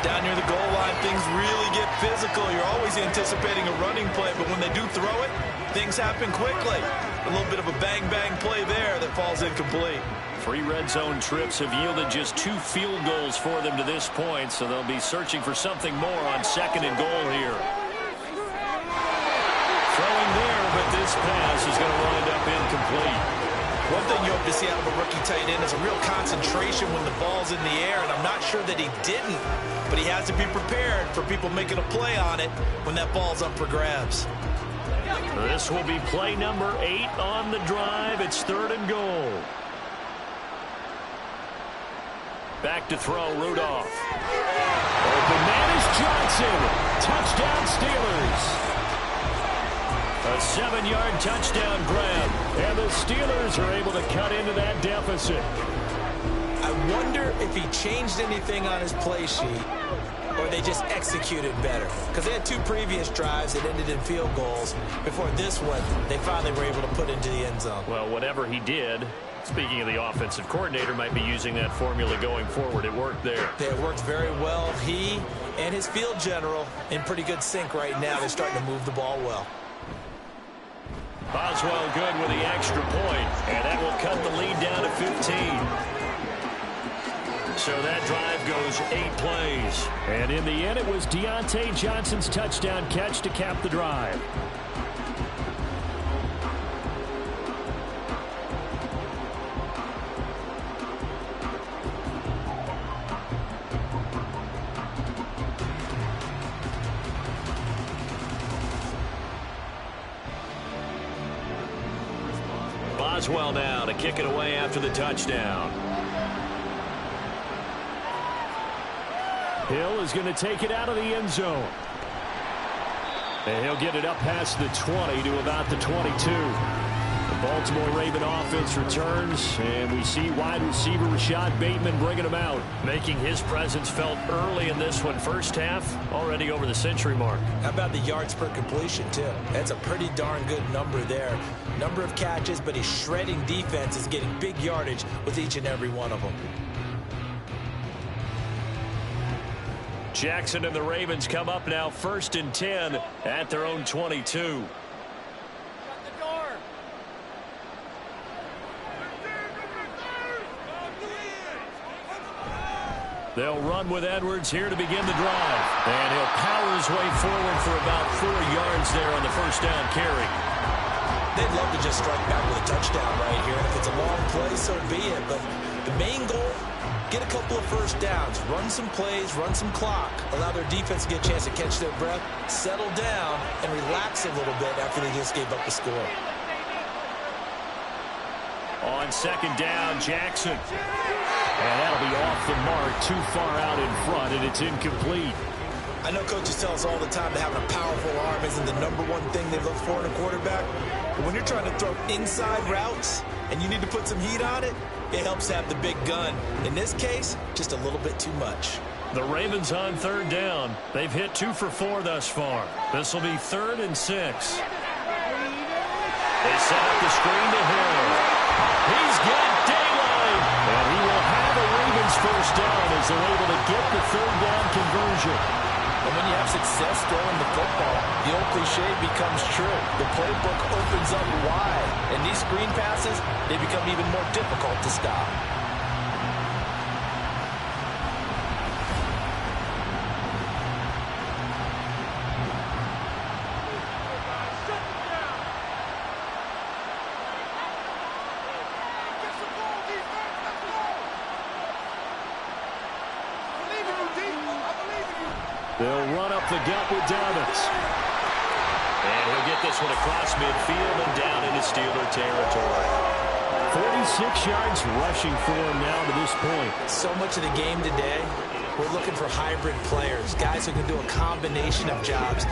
Down near the goal line, things really get physical. You're always anticipating a running play, but when they do throw it, things happen quickly. A little bit of a bang-bang play there that falls incomplete. 3 red zone trips have yielded just 2 field goals for them to this point, so they'll be searching for something more on 2nd and goal here. Throwing there, but this pass is going to wind up incomplete. One thing you hope to see out of a rookie tight end is a real concentration when the ball's in the air, and I'm not sure that he didn't, but he has to be prepared for people making a play on it when that ball's up for grabs. This will be play number 8 on the drive. It's 3rd and goal. Back to throw, Rudolph. Open man is Johnson. Touchdown Steelers. A 7-yard touchdown grab. And the Steelers are able to cut into that deficit. I wonder if he changed anything on his play sheet or they just executed better. Because they had 2 previous drives that ended in field goals. Before this one, they finally were able to put into the end zone. Well, whatever he did, speaking of the offensive coordinator, might be using that formula going forward. It worked there. It worked very well. He and his field general in pretty good sync right now. They're starting to move the ball well. Boswell good with the extra point, and that will cut the lead down to 15. So that drive goes 8 plays. And in the end, it was Deontay Johnson's touchdown catch to cap the drive. Boswell now to kick it away after the touchdown. Hill is going to take it out of the end zone. And he'll get it up past the 20 to about the 22. The Baltimore Raven offense returns, and we see wide receiver Rashad Bateman bringing him out. Making his presence felt early in this one. First half, already over the century mark. How about the yards per completion, too? That's a pretty darn good number there. Number of catches, but his shredding defense is getting big yardage with each and every one of them. Jackson and the Ravens come up now 1st and 10 at their own 22. They'll run with Edwards here to begin the drive. And he'll power his way forward for about 4 yards there on the first down carry. They'd love to just strike back with a touchdown right here. And if it's a long play, so be it. But the main goal, get a couple of first downs, run some plays, run some clock, allow their defense to get a chance to catch their breath, settle down, and relax a little bit after they just gave up the score. On second down, Jackson. And that'll be off the mark, too far out in front, and it's incomplete. I know coaches tell us all the time that having a powerful arm isn't the #1 thing they look for in a quarterback. But when you're trying to throw inside routes and you need to put some heat on it, it helps to have the big gun. In this case, just a little bit too much. The Ravens on third down. They've hit 2 for 4 thus far. This will be 3rd and 6. They set up the screen to Hill. He's got daylight. And he will have a Ravens first down as they're able to get the 3rd down conversion. And when you have success throwing the football, the old cliche becomes true. The playbook opens up wide. And these screen passes, they become even more difficult to stop. They'll run up the gut with Dobbins. And he'll get this one across midfield and down into Steeler territory. 46 yards rushing for him now to this point. So much of the game today, we're looking for hybrid players, guys who can do a combination of jobs.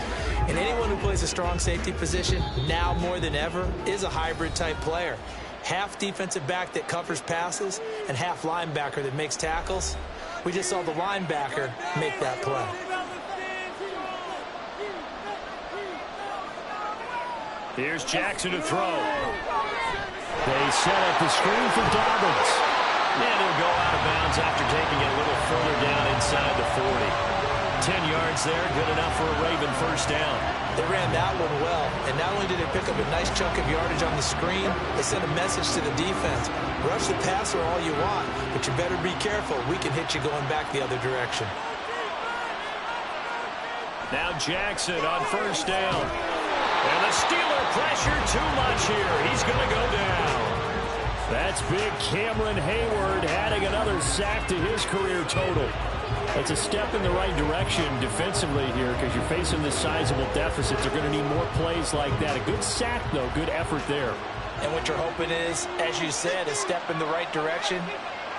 And anyone who plays a strong safety position, now more than ever, is a hybrid type player. Half defensive back that covers passes and half linebacker that makes tackles. We just saw the linebacker make that play. Here's Jackson to throw. They set up the screen for Dobbins. And he'll go out of bounds after taking it a little further down inside the 40. 10 yards there, good enough for a Raven first down. They ran that one well, and not only did they pick up a nice chunk of yardage on the screen, they sent a message to the defense. Rush the passer all you want, but you better be careful. We can hit you going back the other direction. Now Jackson on first down. And the Steeler pressure too much here. He's going to go down. That's big Cameron Hayward adding another sack to his career total. It's a step in the right direction defensively here because you're facing this sizable deficit. They're going to need more plays like that. A good sack, though. Good effort there. And what you're hoping is, as you said, a step in the right direction.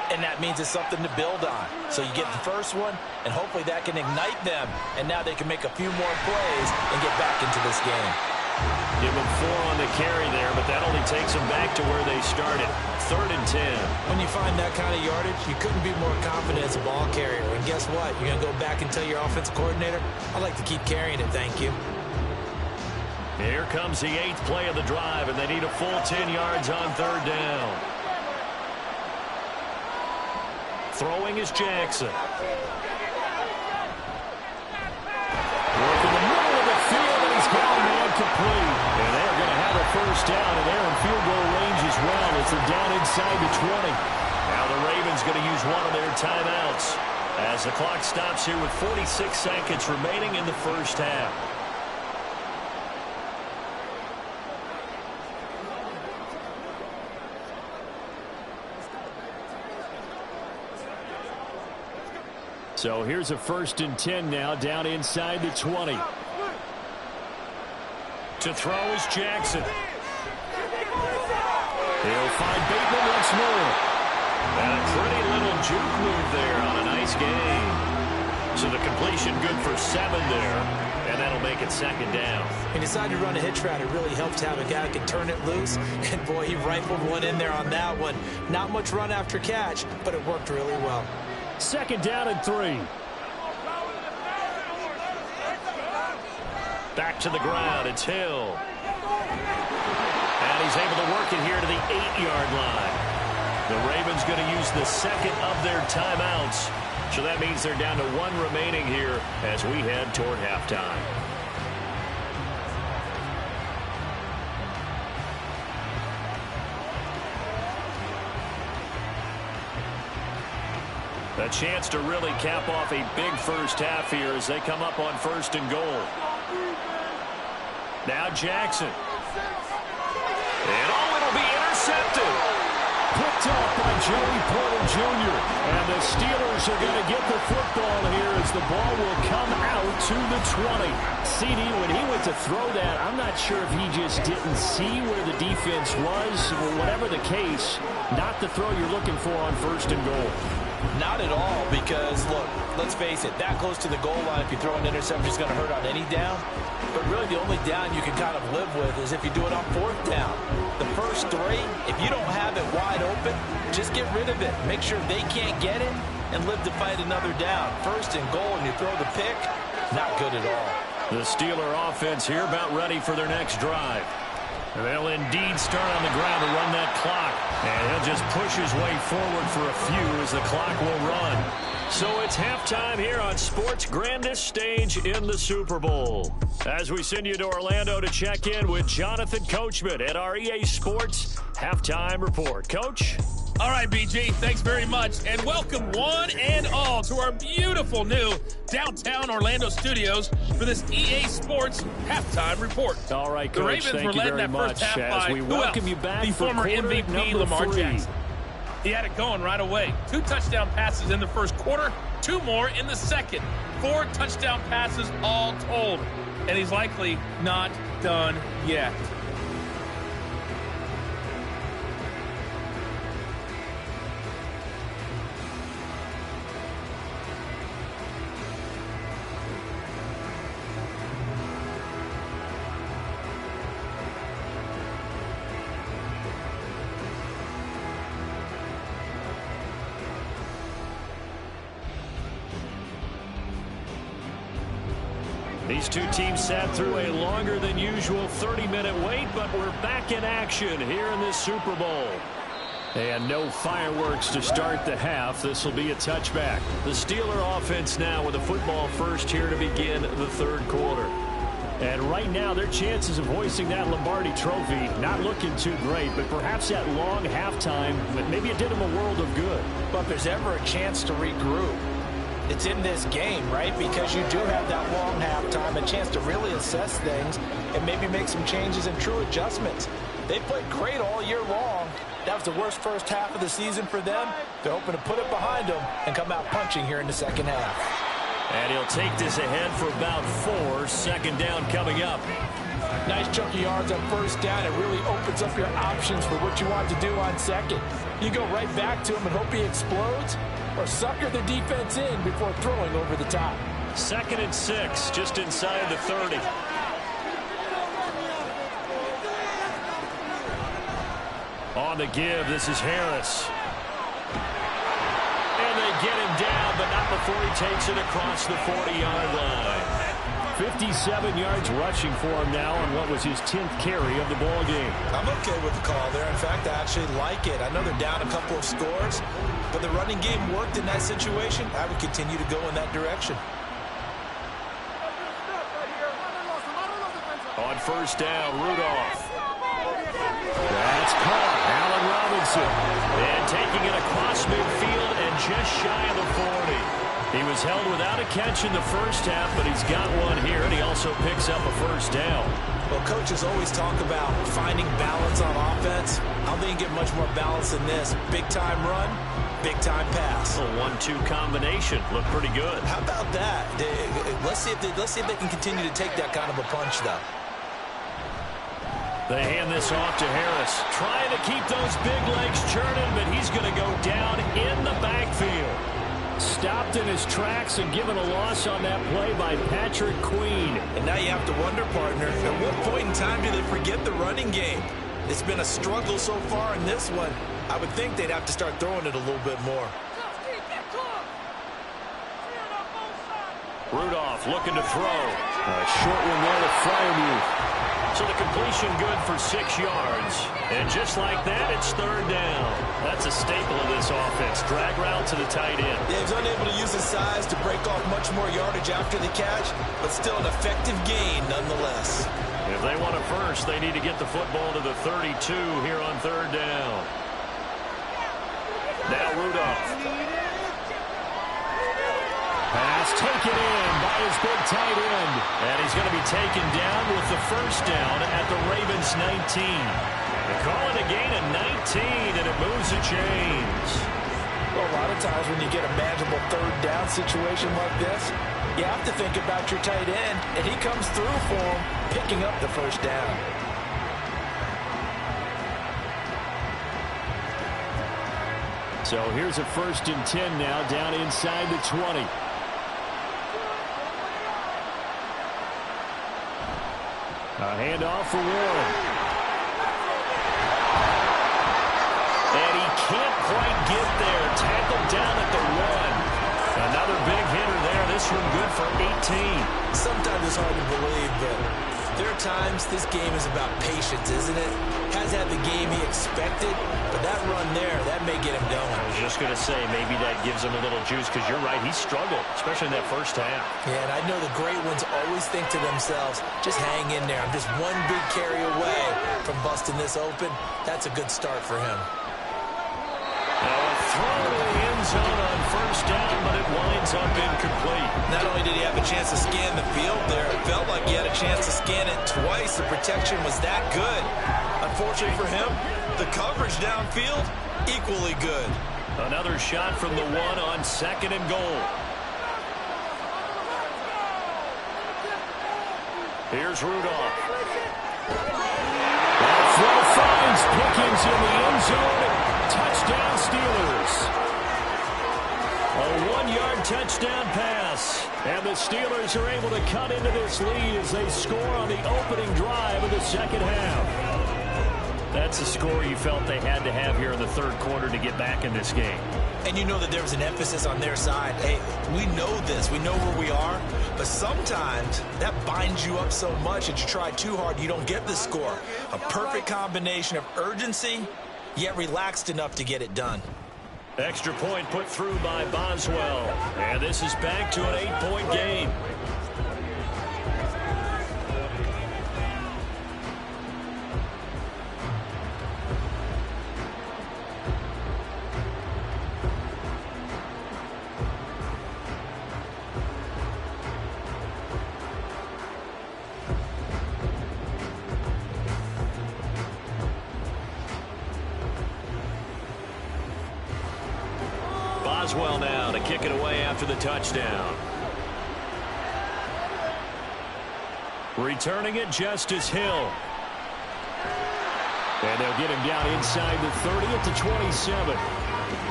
And that means it's something to build on. So you get the first one, and hopefully that can ignite them. And now they can make a few more plays and get back into this game. Give them 4 on the carry there, but that only takes them back to where they started. 3rd and 10. When you find that kind of yardage, you couldn't be more confident as a ball carrier. And guess what? You're going to go back and tell your offensive coordinator, I'd like to keep carrying it, thank you. Here comes the 8th play of the drive, and they need a full 10 yards on 3rd down. Throwing is Jackson. Working the middle of the field, and he's got a man complete. And they're going to have a first down, and they're in field goal range as well. It's a down inside the 20. Now the Ravens going to use one of their timeouts as the clock stops here with 46 seconds remaining in the first half. So here's a 1st and 10 now, down inside the 20. To throw is Jackson. He'll find Bateman once more. And a pretty little juke move there on a nice game. So the completion good for 7 there, and that'll make it second down. He decided to run a hitch route. It really helped to have a guy who can turn it loose. And, boy, he rifled one in there on that one. Not much run after catch, but it worked really well. Second down and 3. Back to the ground. It's Hill. And he's able to work it here to the 8-yard line. The Ravens going to use the second of their timeouts. So that means they're down to 1 remaining here as we head toward halftime. A chance to really cap off a big first half here as they come up on 1st and goal. Now Jackson. And it'll be intercepted. Picked off by Joey Porter Jr. And the Steelers are going to get the football here as the ball will come out to the 20. CD, when he went to throw that, I'm not sure if he just didn't see where the defense was. Or whatever the case, not the throw you're looking for on 1st and goal. Not at all, because, look, let's face it, that close to the goal line, if you throw an interception, it's going to hurt on any down. But really the only down you can kind of live with is if you do it on 4th down. The first 3, if you don't have it wide open, just get rid of it. Make sure they can't get it and live to fight another down. 1st and goal, and you throw the pick, not good at all. The Steeler offense here about ready for their next drive. And they'll indeed start on the ground to run that clock. And he'll just push his way forward for a few as the clock will run. So it's halftime here on sports' grandest stage in the Super Bowl. As we send you to Orlando to check in with Jonathan Coachman at our EA Sports Halftime Report. Coach? All right, BG, thanks very much. And welcome one and all to our beautiful new downtown Orlando studios for this EA Sports Halftime Report. All right, Coach, the Ravens thank were you led in very that much. first half by we welcome you back the for former MVP number Lamar 3. Jackson. He had it going right away. 2 touchdown passes in the first quarter, 2 more in the second. 4 touchdown passes all told. And he's likely not done yet. These two teams sat through a longer than usual 30-minute wait, but we're back in action here in this Super Bowl. And no fireworks to start the half. This will be a touchback. The Steeler offense now with a football first here to begin the 3rd quarter. And right now, their chances of hoisting that Lombardi trophy not looking too great, but perhaps that long halftime, maybe it did them a world of good. But if there's ever a chance to regroup, it's in this game, right? Because you do have that long halftime, a chance to really assess things and maybe make some changes and true adjustments. They played great all year long. That was the worst first half of the season for them. They're hoping to put it behind them and come out punching here in the second half. And he'll take this ahead for about 4. Second down coming up. Nice chunk of yards on first down. It really opens up your options for what you want to do on second. You go right back to him and hope he explodes, or sucker the defense in before throwing over the top. 2nd and 6, just inside the 30. On the give, this is Harris. And they get him down, but not before he takes it across the 40-yard line. 57 yards rushing for him now on what was his 10th carry of the ball game. I'm okay with the call there. In fact, I actually like it. I know they're down a couple of scores, but the running game worked in that situation. I would continue to go in that direction. On first down, Rudolph. That's caught. Allen Robinson. And taking it across midfield and just shy of the 40. He was held without a catch in the first half, but he's got one here, and he also picks up a first down. Well, coaches always talk about finding balance on offense. I don't think you get much more balance than this. Big-time run, big-time pass. A 1-2 combination. Looked pretty good. How about that? Let's see if they can continue to take that kind of a punch, though. They hand this off to Harris. Trying to keep those big legs churning, but he's going to go down in the backfield. Stopped in his tracks and given a loss on that play by Patrick Queen. And now you have to wonder, partner, at what point in time do they forget the running game? It's been a struggle so far in this one. I would think they'd have to start throwing it a little bit more. Rudolph looking to throw. A short one there to Fryermuth. So the completion good for 6 yards. And just like that, it's third down. That's a staple of this offense. Drag route to the tight end. Dave's unable to use his size to break off much more yardage after the catch, but still an effective gain nonetheless. If they want a first, they need to get the football to the 32 here on third down. Now Rudolph. Pass taken in by his big tight end. And he's going to be taken down with the first down at the Ravens 19. They call it a gain of 19, and it moves the chains. Well, a lot of times when you get a manageable third down situation like this, you have to think about your tight end, and he comes through for him, picking up the first down. So here's a 1st and 10 now, down inside the 20. A handoff for Warren. And he can't quite get there. Tackled down at the 1. Another big hitter there. This one good for 18. Sometimes it's hard to believe, but there are times this game is about patience, isn't it? Has had the game he expected, but that run there, that may get him going. I was just going to say, maybe that gives him a little juice, because you're right, he struggled, especially in that first half. Yeah, and I know the great ones always think to themselves, just hang in there. I'm just one big carry away from busting this open. That's a good start for him. Now a throw to the end zone on first down, but it winds up incomplete. Not only did he have a chance to scan the field there, it felt like he had a chance to scan it twice. The protection was that good. Unfortunately for him, the coverage downfield, equally good. Another shot from the 1 on 2nd and goal. Here's Rudolph. That throw finds Pickens in the end zone. Touchdown Steelers. A 1-yard touchdown pass. And the Steelers are able to cut into this lead as they score on the opening drive of the second half. That's a score you felt they had to have here in the third quarter to get back in this game. And you know that there was an emphasis on their side. Hey, we know this. We know where we are. But sometimes that binds you up so much that you try too hard, you don't get the score. A perfect combination of urgency, yet relaxed enough to get it done. Extra point put through by Boswell. And this is back to an 8-point game. Boswell now to kick it away after the touchdown. Returning it, Justice Hill. And they'll get him down inside the 30 at the 27.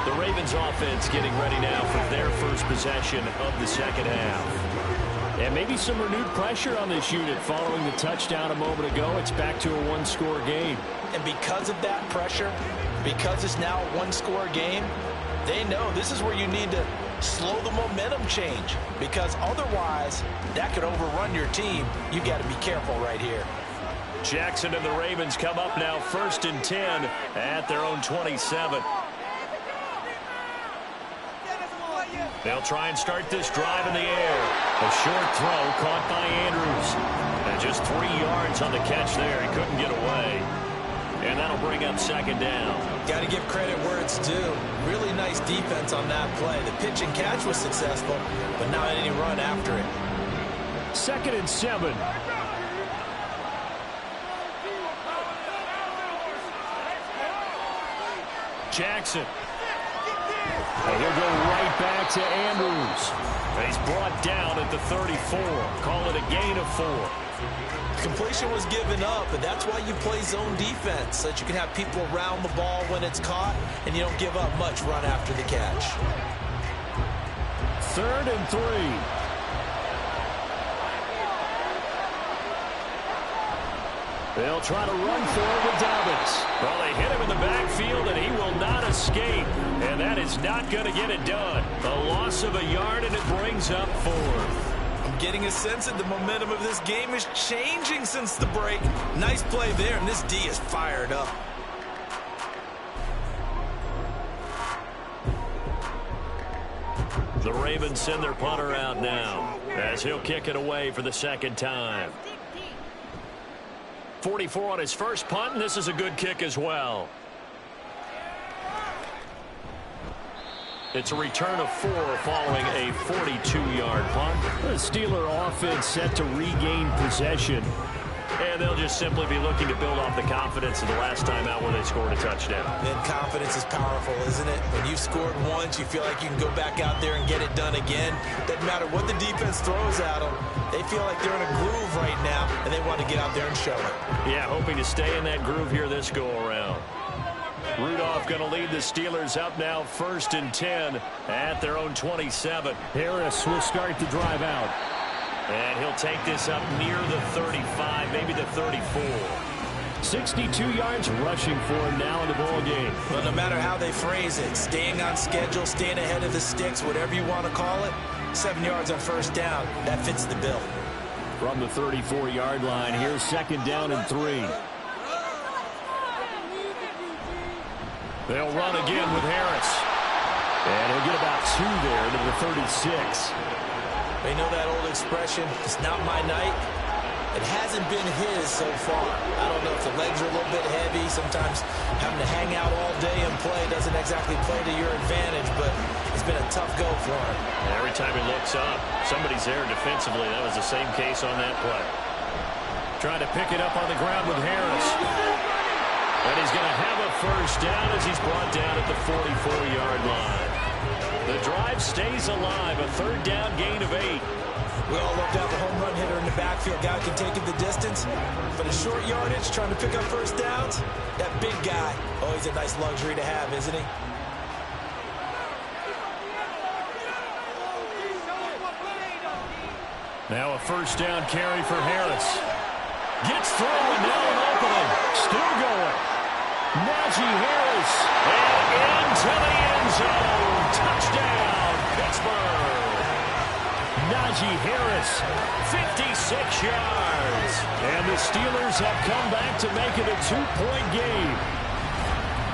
The Ravens offense getting ready now for their first possession of the second half. And maybe some renewed pressure on this unit following the touchdown a moment ago. It's back to a one-score game. And because of that pressure, because it's now a one-score game, they know this is where you need to slow the momentum change, because otherwise that could overrun your team. You got to be careful right here. Jackson and the Ravens come up now 1st and 10 at their own 27. They'll try and start this drive in the air. A short throw caught by Andrews. And just 3 yards on the catch there. He couldn't get away. And that'll bring up second down. Got to give credit where it's due. Really nice defense on that play. The pitch and catch was successful, but not any run after it. 2nd and 7. Jackson. And he'll go right back to Andrews. And he's brought down at the 34. Call it a gain of 4. Completion was given up, but that's why you play zone defense, so that you can have people around the ball when it's caught, and you don't give up much run after the catch. 3rd and 3. They'll try to run for it with Dobbins. Well, they hit him in the backfield, and he will not escape. And that is not going to get it done. A loss of a yard, and it brings up 4th. I'm getting a sense that the momentum of this game is changing since the break. Nice play there, and this D is fired up. The Ravens send their punter out now as he'll kick it away for the 2nd time. 44 on his first punt, and this is a good kick as well. It's a return of 4 following a 42-yard punt. The Steeler offense set to regain possession. And they'll just simply be looking to build off the confidence of the last time out where they scored a touchdown. And confidence is powerful, isn't it? When you've scored once, you feel like you can go back out there and get it done again. Doesn't matter what the defense throws at them. They feel like they're in a groove right now, and they want to get out there and show it. Yeah, hoping to stay in that groove here this go-around. Rudolph going to lead the Steelers up now 1st and 10 at their own 27. Harris will start the drive out. And he'll take this up near the 35, maybe the 34. 62 yards rushing for him now in the ball game. But no matter how they phrase it, staying on schedule, staying ahead of the sticks, whatever you want to call it, 7 yards on 1st down, that fits the bill. From the 34-yard line, here's 2nd down and 3. They'll run again with Harris. And he'll get about 2 there to the 36. They know that old expression, it's not my night. It hasn't been his so far. I don't know if the legs are a little bit heavy. Sometimes having to hang out all day and play doesn't exactly play to your advantage, but it's been a tough go for him. And every time he looks up, somebody's there defensively. That was the same case on that play. Trying to pick it up on the ground with Harris. And he's going to have a 1st down as he's brought down at the 44-yard line. The drive stays alive, a 3rd down gain of 8. We all looked at the home run hitter in the backfield. Guy can take it the distance. But a short yardage, trying to pick up 1st downs, that big guy, oh, he's a nice luxury to have, isn't he? Now a 1st down carry for Harris. Gets through and now an opening. Still going. Najee Harris. And into the end zone. Touchdown, Pittsburgh. Najee Harris, 56 yards. And the Steelers have come back to make it a 2-point game.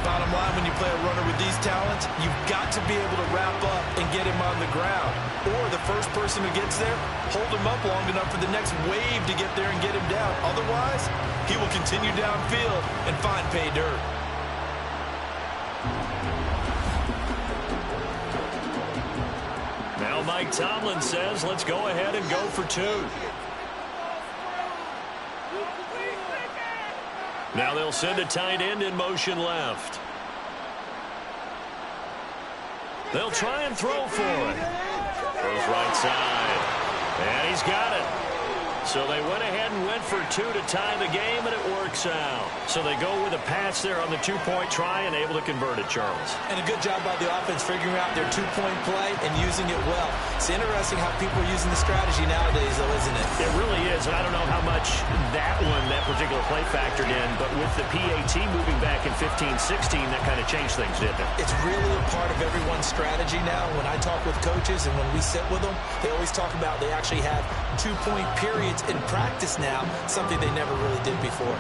Bottom line, when you play a runner with these talents, you've got to be able to wrap up and get him on the ground. Or the first person who gets there, hold him up long enough for the next wave to get there and get him down. Otherwise, he will continue downfield and find pay dirt. Now Mike Tomlin says, let's go ahead and go for 2. Now they'll send a tight end in motion left. They'll try and throw for it. Goes right side. And he's got it. So they went ahead and went for 2 to tie the game, and it works out. So they go with a pass there on the 2-point try and able to convert it, Charles. And a good job by the offense figuring out their 2-point play and using it well. It's interesting how people are using the strategy nowadays, though, isn't it? It really is, and I don't know how much that particular play factored in, but with the PAT moving back in 15-16, that kind of changed things, didn't it? It's really a part of everyone's strategy now. When I talk with coaches and when we sit with them, they always talk about they actually have 2-point periods in practice now, something they never really did before.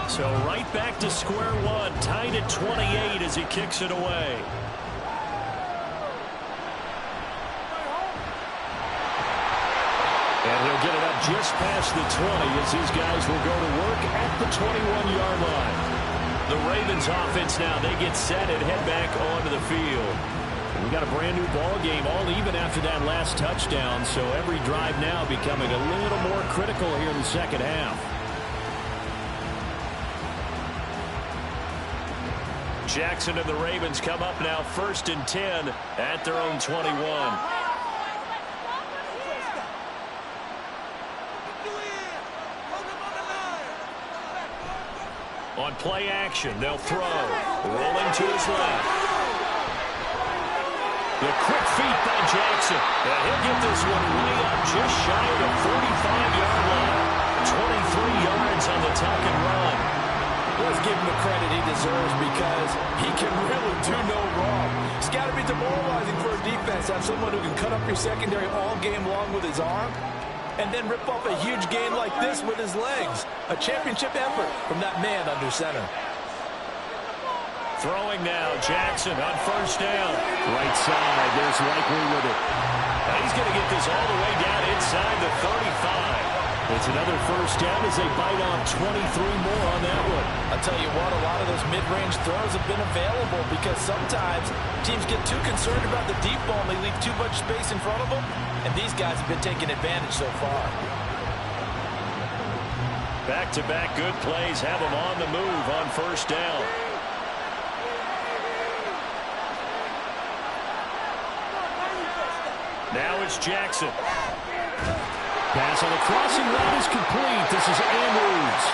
So right back to square one, tied at 28 as he kicks it away. And he'll get it up just past the 20 as these guys will go to work at the 21-yard line. The Ravens offense now, they get set and head back onto the field. We got a brand new ball game, all even after that last touchdown, so every drive now becoming a little more critical here in the second half. Jackson and the Ravens come up now 1st and 10 at their own 21. On play action, they'll throw. Rolling to his left. The quick feet by Jackson. And he'll get this one way up just shy of the 45-yard line. 23 yards on the tuck and run. Let's give him the credit he deserves because he can really do no wrong. It's got to be demoralizing for a defense to have someone who can cut up your secondary all game long with his arm and then rip off a huge gain like this with his legs. A championship effort from that man under center. Throwing now, Jackson on 1st down. Right side, there's Likely with it. And he's going to get this all the way down inside the 35. It's another 1st down as they bite on 23 more on that one. I'll tell you what, a lot of those mid-range throws have been available because sometimes teams get too concerned about the deep ball and they leave too much space in front of them, and these guys have been taking advantage so far. Back-to-back good plays have them on the move on 1st down. Now it's Jackson. Pass on the crossing route is complete. This is Andrews.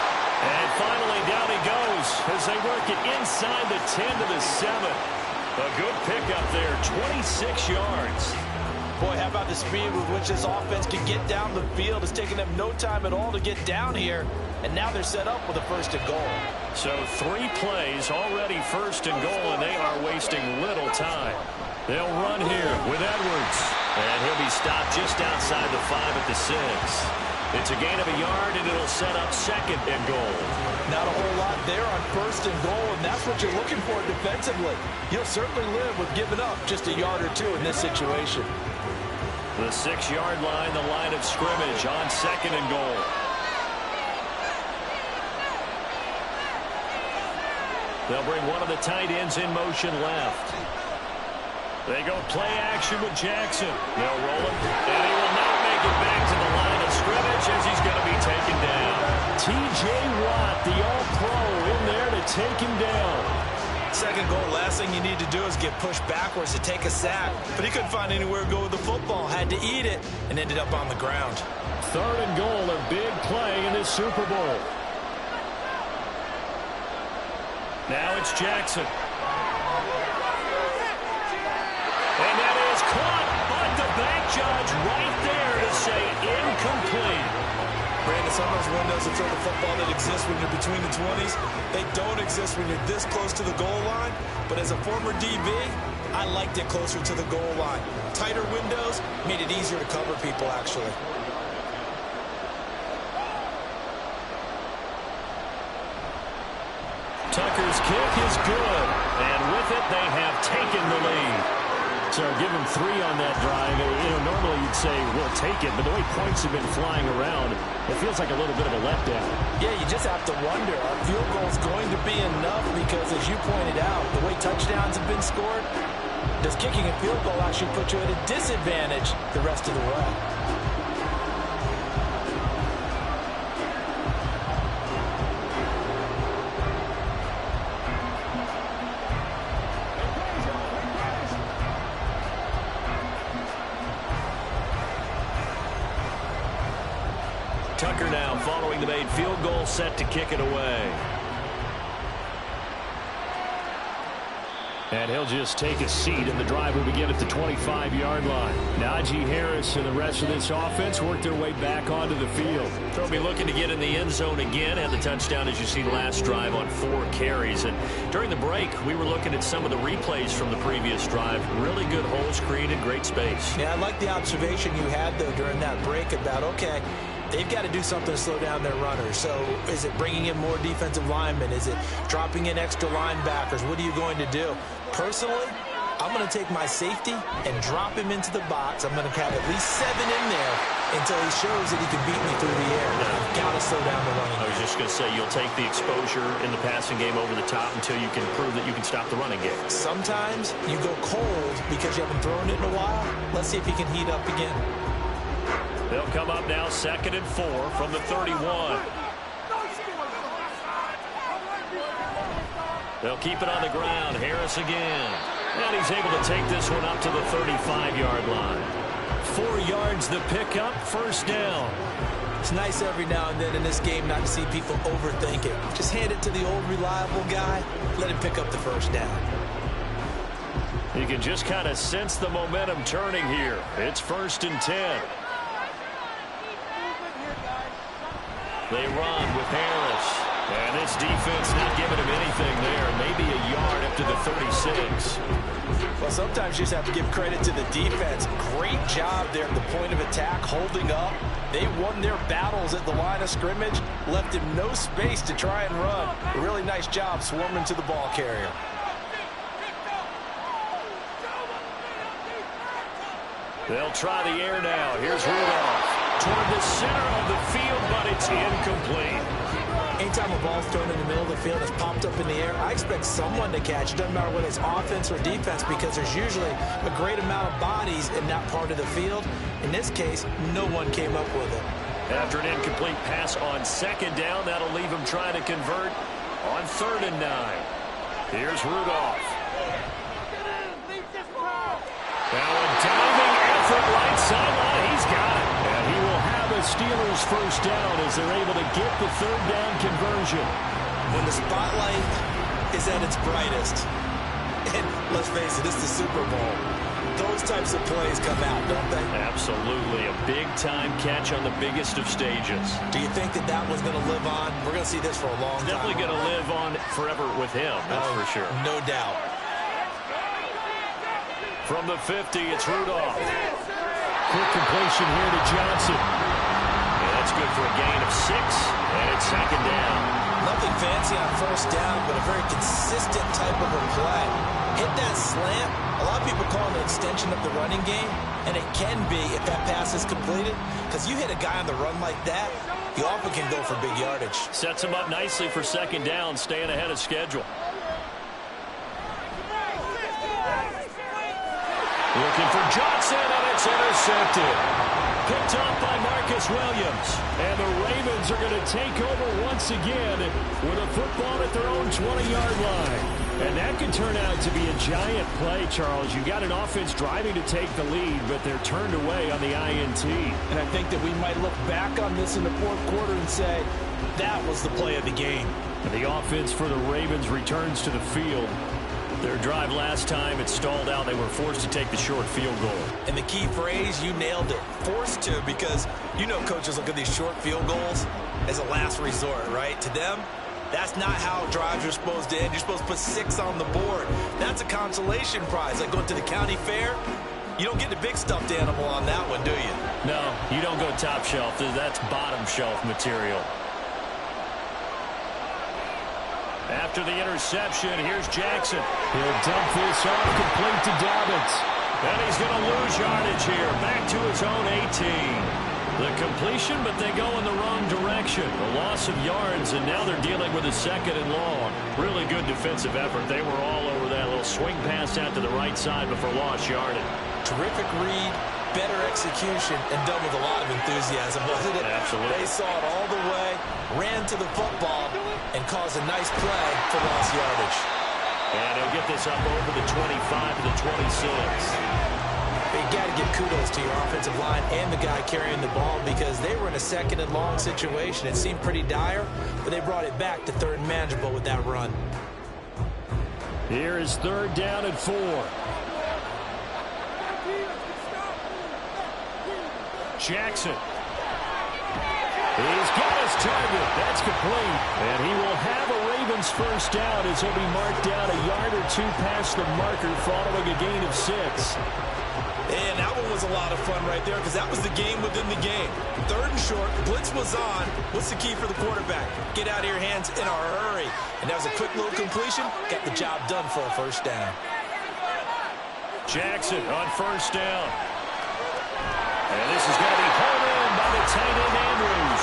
And finally down he goes as they work it inside the 10 to the 7. A good pickup there, 26 yards. Boy, how about the speed with which this offense can get down the field? It's taken them no time at all to get down here. And now they're set up with a 1st and goal. So 3 plays already 1st and goal, and they are wasting little time. They'll run here with Edwards. And he'll be stopped just outside the 5 at the 6. It's a gain of a yard, and it'll set up 2nd and goal. Not a whole lot there on 1st and goal, and that's what you're looking for defensively. You'll certainly live with giving up just a yard or 2 in this situation. The 6-yard line, the line of scrimmage on 2nd and goal. They'll bring one of the tight ends in motion left. They go play action with Jackson. They'll roll him, and he will not make it back to the line of scrimmage as he's going to be taken down. T.J. Watt, the All-Pro, in there to take him down. 2nd goal, last thing you need to do is get pushed backwards to take a sack. But he couldn't find anywhere to go with the football, had to eat it, and ended up on the ground. 3rd and goal, a big play in this Super Bowl. Now it's Jackson. And that is caught, but the bank judge right there to say incomplete. Brandon, some of those windows to throw the football that exist when you're between the 20s, they don't exist when you're this close to the goal line. But as a former DB, I liked it closer to the goal line. Tighter windows made it easier to cover people, actually. Tucker's kick is good, and with it, they have taken the lead. So give him 3 on that drive. Normally you'd say, we'll take it, but the way points have been flying around, it feels like a little bit of a letdown. Yeah, you just have to wonder, are field goals going to be enough? Because as you pointed out, the way touchdowns have been scored, does kicking a field goal actually put you at a disadvantage the rest of the way? Tucker now following the made field goal, set to kick it away. And he'll just take a seat, and the drive will begin at the 25-yard line. Najee Harris and the rest of this offense work their way back onto the field. They'll be looking to get in the end zone again. Had the touchdown, as you see, last drive on 4 carries. And during the break, we were looking at some of the replays from the previous drive. Really good holes created, great space. Yeah, I like the observation you had, though, during that break about, okay, they've got to do something to slow down their runners. So is it bringing in more defensive linemen? Is it dropping in extra linebackers? What are you going to do? Personally, I'm going to take my safety and drop him into the box. I'm going to have at least 7 in there until he shows that he can beat me through the air. Now, you've got to slow down the running. I was just going to say, you'll take the exposure in the passing game over the top until you can prove that you can stop the running game. Sometimes you go cold because you haven't thrown it in a while. Let's see if he can heat up again. They'll come up now 2nd and 4 from the 31. They'll keep it on the ground. Harris again. And he's able to take this one up to the 35-yard line. 4 yards the pickup, first down. It's nice every now and then in this game not to see people overthink it. Just hand it to the old reliable guy. Let him pick up the first down. You can just kind of sense the momentum turning here. It's 1st and 10. They run with Harris. And this defense not giving him anything there. Maybe a yard up to the 36. Well, sometimes you just have to give credit to the defense. Great job there at the point of attack, holding up. They won their battles at the line of scrimmage, left him no space to try and run. A really nice job swarming to the ball carrier. They'll try the air now. Here's Rudolph. Toward the center of the field, but it's incomplete. Anytime a ball's thrown in the middle of the field and it's popped up in the air, I expect someone to catch. It doesn't matter whether it's offense or defense because there's usually a great amount of bodies in that part of the field. In this case, no one came up with it. After an incomplete pass on 2nd down, that'll leave him trying to convert on 3rd and 9. Here's Rudolph. Now a diving effort right sideline. He's got it. And he will have a Steelers first down as they're able to get the 3rd down conversion. When the spotlight is at its brightest, and let's face it, this is the Super Bowl, those types of plays come out, don't they? Absolutely. A big-time catch on the biggest of stages. Do you think that that was going to live on? We're going to see this for a long time. Definitely going to live on forever with him, that's for sure. No doubt. From the 50, it's Rudolph. Quick completion here to Johnson. And that's good for a gain of 6, and it's 2nd down. Nothing fancy on first down, but a very consistent type of a play. Hit that slant. A lot of people call it an extension of the running game, and it can be if that pass is completed, because you hit a guy on the run like that, you often can go for big yardage. Sets him up nicely for 2nd down, staying ahead of schedule. Looking for Johnson, and it's intercepted. Picked off by Marcus Williams. And the Ravens are going to take over once again with a football at their own 20-yard line. And that could turn out to be a giant play, Charles. You got an offense driving to take the lead, but they're turned away on the INT. And I think that we might look back on this in the 4th quarter and say, that was the play of the game. And the offense for the Ravens returns to the field. Their drive last time, it stalled out. They were forced to take the short field goal. And the key phrase, you nailed it. Forced to, because you know coaches look at these short field goals as a last resort, right? To them, that's not how drives are supposed to end. You're supposed to put 6 on the board. That's a consolation prize. Like going to the county fair, you don't get the big stuffed animal on that one, do you? No, you don't go top shelf. That's bottom shelf material. After the interception, here's Jackson. He'll dump this off, complete to Dobbins. And he's going to lose yardage here. Back to his own 18. The completion, but they go in the wrong direction. A loss of yards, and now they're dealing with a 2nd and long. Really good defensive effort. They were all over that little swing pass out to the right side before lost yardage. Terrific read, better execution, and done with a lot of enthusiasm, wasn't it? Absolutely. They saw it all the way, ran to the football, and caused a nice play for lost yardage. And he'll get this up over the 25 to the 26. You got to give kudos to your offensive line and the guy carrying the ball because they were in a 2nd and long situation. It seemed pretty dire, but they brought it back to 3rd and manageable with that run. Here is 3rd down and 4. Jackson. He's got his target. That's complete. And he will have a Ravens first down as he'll be marked down a yard or 2 past the marker following a gain of 6. And that one was a lot of fun right there because that was the game within the game. 3rd and short, blitz was on. What's the key for the quarterback? Get out of your hands in a hurry. And that was a quick little completion. Got the job done for a first down. Jackson on first down. And this is going to be hauled in by the tight end Andrews.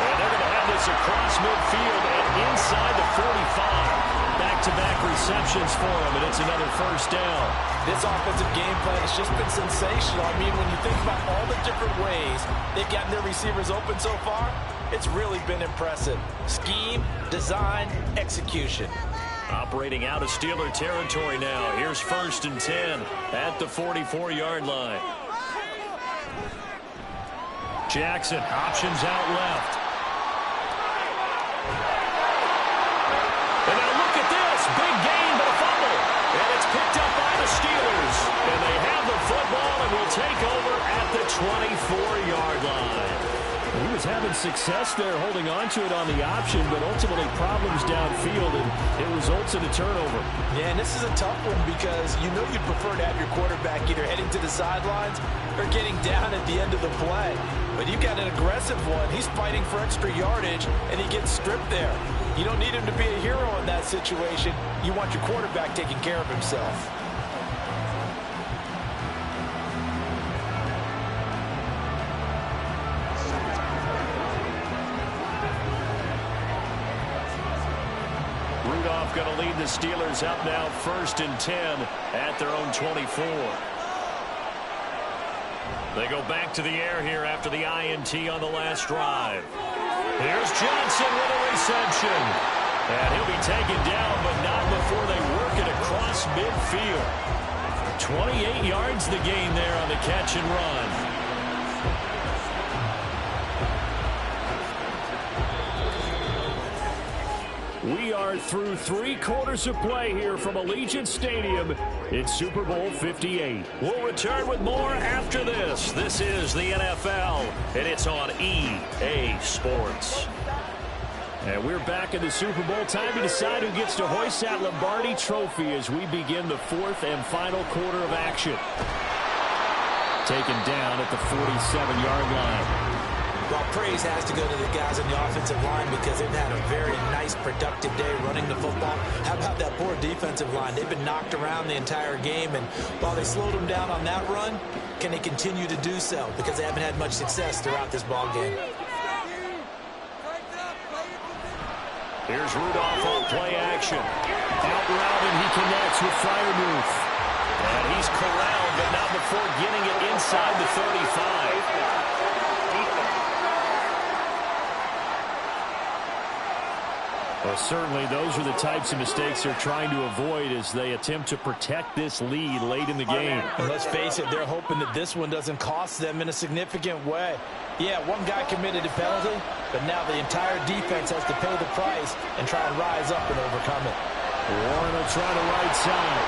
And they're going to this across midfield and inside the 45. Back-to-back receptions for him, and it's another first down. This offensive game plan has just been sensational. I mean, when you think about all the different ways they've gotten their receivers open so far, it's really been impressive. Scheme, design, execution. Operating out of Steeler territory now. Here's 1st and 10 at the 44-yard line. Jackson, options out left. And now look at this. Big gain, but a fumble. And it's picked up by the Steelers. And they have the football and will take over at the 24-yard line. He was having success there holding on to it on the option, but ultimately problems downfield, and it results in a turnover. Yeah, and this is a tough one because you know you'd prefer to have your quarterback either heading to the sidelines or getting down at the end of the play. But you've got an aggressive one. He's fighting for extra yardage, and he gets stripped there. You don't need him to be a hero in that situation. You want your quarterback taking care of himself. Going to lead the Steelers up now 1st and 10 at their own 24. They go back to the air here after the INT on the last drive. Here's Johnson with a reception. And he'll be taken down, but not before they work it across midfield. 28 yards the gain there on the catch and run. We are through 3 quarters of play here from Allegiant Stadium in Super Bowl 58. We'll return with more after this. This is the NFL, and it's on EA Sports. And we're back in the Super Bowl. Time to decide who gets to hoist that Lombardi Trophy as we begin the 4th and final quarter of action. Taken down at the 47-yard line. Well, praise has to go to the guys on the offensive line because they've had a very nice, productive day running the football. How about that poor defensive line? They've been knocked around the entire game, and while they slowed them down on that run, can they continue to do so? Because they haven't had much success throughout this ball game. Here's Rudolph on play action. Out route, and he connects with Freiermuth. And he's corralled, but not before getting it inside the 35. Well, certainly those are the types of mistakes they're trying to avoid as they attempt to protect this lead late in the game. And let's face it, they're hoping that this one doesn't cost them in a significant way. Yeah, one guy committed a penalty, but now the entire defense has to pay the price and try and rise up and overcome it. Warren will try the right side.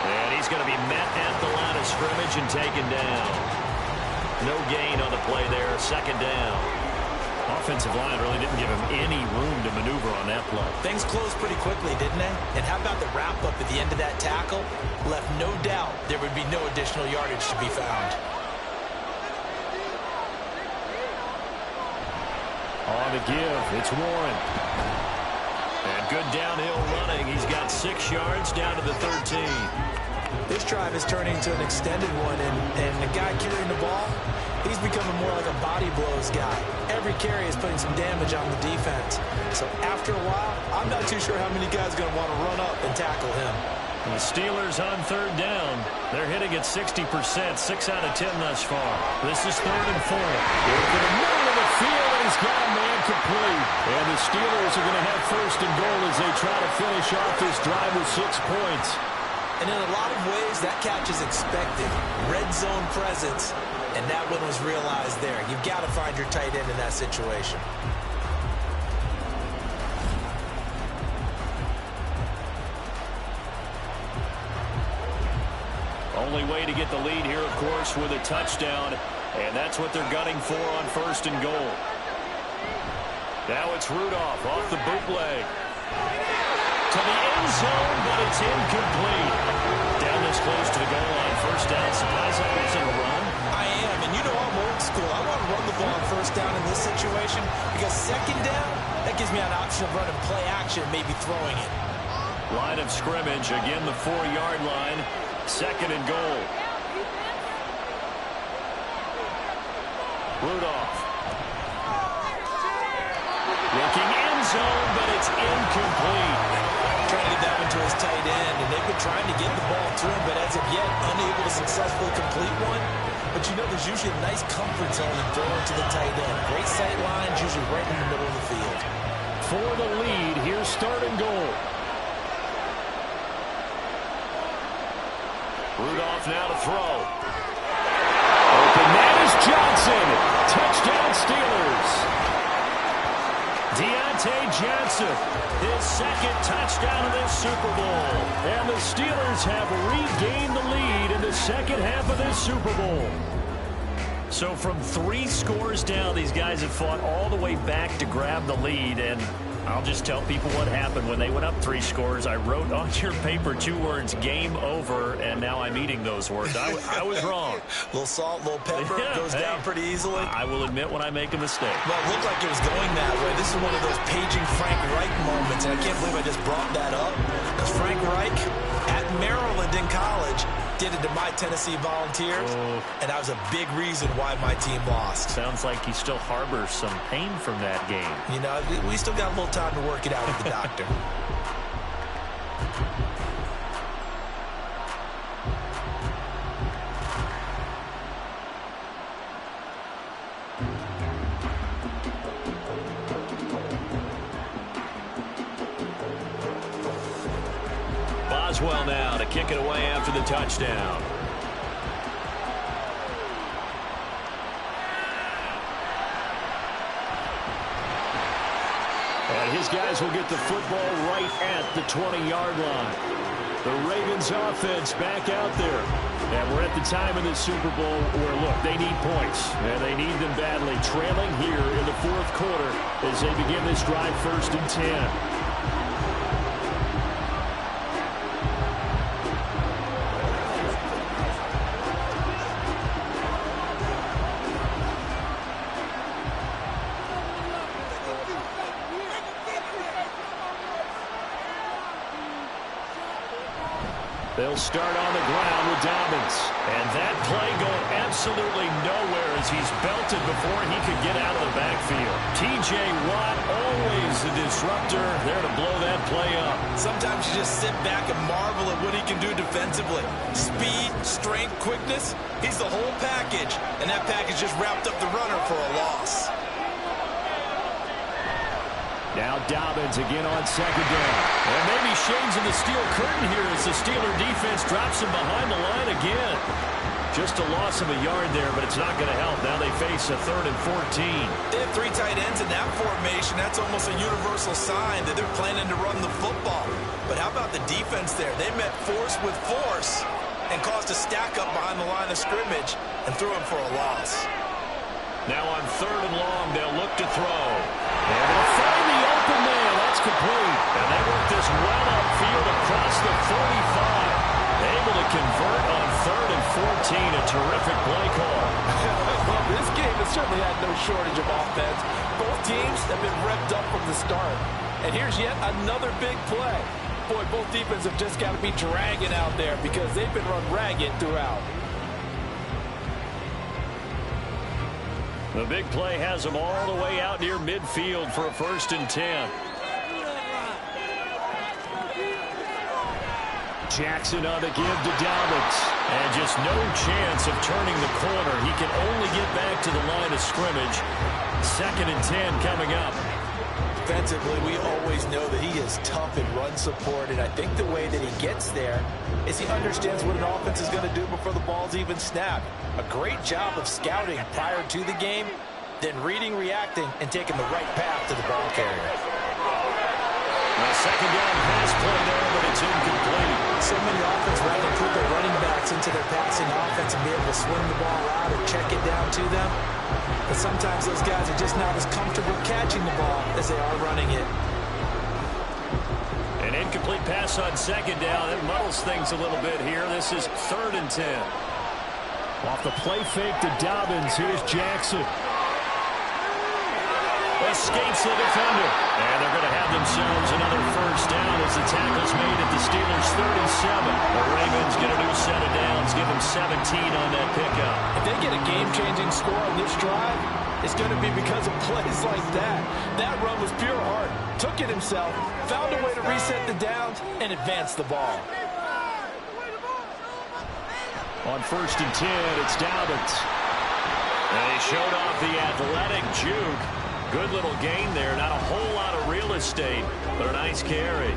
And he's going to be met at the line of scrimmage and taken down. No gain on the play there, 2nd down. Offensive line really didn't give him any room to maneuver on that play. Things closed pretty quickly, didn't they? And how about the wrap-up at the end of that tackle? Left no doubt there would be no additional yardage to be found. On the give, it's Warren. And good downhill running. He's got 6 yards down to the 13. This drive is turning to an extended one, and the guy carrying the ball, he's becoming more like a body blows guy. Every carry is putting some damage on the defense. So after a while, I'm not too sure how many guys are going to want to run up and tackle him. The Steelers on 3rd down. They're hitting at 60%, 6 out of 10 thus far. This is 3rd and 4. Over the middle of the field, and he's got a man complete. And the Steelers are going to have 1st and goal as they try to finish off this drive with 6 points. And in a lot of ways, that catch is expected. Red zone presence, and that one was realized there. You've got to find your tight end in that situation. Only way to get the lead here, of course, with a touchdown, and that's what they're gunning for on 1st and goal. Now it's Rudolph off the bootleg. To the end zone, but it's incomplete. Down this close to the goal line, 1st down. Surprised that wasn't a run. I am, and you know I'm old school. I want to run the ball on 1st down in this situation because 2nd down, that gives me an option of running play action, maybe throwing it. Line of scrimmage, again the 4-yard line. 2nd and goal. Rudolph. zone, but it's incomplete. Trying to get that one to his tight end, and they've been trying to get the ball to him, but as of yet, unable to successfully complete one. But you know, there's usually a nice comfort zone in throwing to the tight end. Great sight lines, usually right in the middle of the field. For the lead, here's third and goal. Rudolph now to throw. Open man is Johnson. Touchdown Steelers. Deontay Johnson, his second touchdown of this Super Bowl. And the Steelers have regained the lead in the second half of this Super Bowl. So from 3 scores down, these guys have fought all the way back to grab the lead. And I'll just tell people what happened when they went up 3 scores. I wrote on your paper 2 words, game over, and now I'm eating those words. I was wrong. A little salt, a little pepper, goes down pretty easily. I will admit when I make a mistake. Well, it looked like it was going that way. This is one of those paging Frank Reich moments, and I can't believe I just brought that up. Because Frank Reich, at Maryland in college, did it to my Tennessee Volunteers, and that was a big reason why my team lost. Sounds like he still harbors some pain from that game. You know, we still got a little time to work it out with the doctor. Boswell now to kick it away after the touchdown. And his guys will get the football right at the 20-yard line. The Ravens offense back out there. And we're at the time in the Super Bowl where, look, they need points. And they need them badly. Trailing here in the 4th quarter as they begin this drive 1st and 10. They'll start on the ground with Dobbins. And that play going absolutely nowhere as he's belted before he could get out of the backfield. T.J. Watt, always the disruptor, there to blow that play up. Sometimes you just sit back and marvel at what he can do defensively. Speed, strength, quickness, he's the whole package. And that package just wrapped up the runner for a loss. Now Dobbins again on 2nd down. And maybe shades in the steel curtain here as the Steeler defense drops him behind the line again. Just a loss of a yard there, but it's not going to help. Now they face a 3rd and 14. They have 3 tight ends in that formation. That's almost a universal sign that they're planning to run the football. But how about the defense there? They met force with force and caused a stack up behind the line of scrimmage and threw him for a loss. Now on 3rd and long, they'll look to throw. And they'll find the open man. That's complete. And they work this well upfield across the 45. Able to convert on 3rd and 14. A terrific play call. Well, this game has certainly had no shortage of offense. Both teams have been revved up from the start. And here's yet another big play. Boy, both defenses have just got to be dragging out there because they've been run ragged throughout. The big play has them all the way out near midfield for a 1st and 10. Jackson on the give to Dobbins. And just no chance of turning the corner. He can only get back to the line of scrimmage. 2nd and 10 coming up. Defensively, we always know that he is tough in run support, and I think the way that he gets there is he understands what an offense is going to do before the ball's even snapped. A great job of scouting prior to the game, then reading, reacting, and taking the right path to the ball carrier. A 2nd down pass play there, but it's incomplete. So many offenses rather put their running backs into their passing offense and be able to swing the ball out or check it down to them. But sometimes those guys are just not as comfortable catching the ball as they are running it. An incomplete pass on 2nd down. It muddles things a little bit here. This is 3rd and 10. Off the play fake to Dobbins. Here's Jackson. Escapes the defender. And they're going to have themselves another 1st down as the tackle's made at the Steelers' 37. The Ravens get a new set of downs. Give them 17 on that pickup. If they get a game-changing score on this drive, it's going to be because of plays like that. That run was pure art. took it himself, found a way to reset the downs, and advance the ball. On 1st and 10, it's Dobbins. And he showed off the athletic juke. Good little gain there. Not a whole lot of real estate, but a nice carry.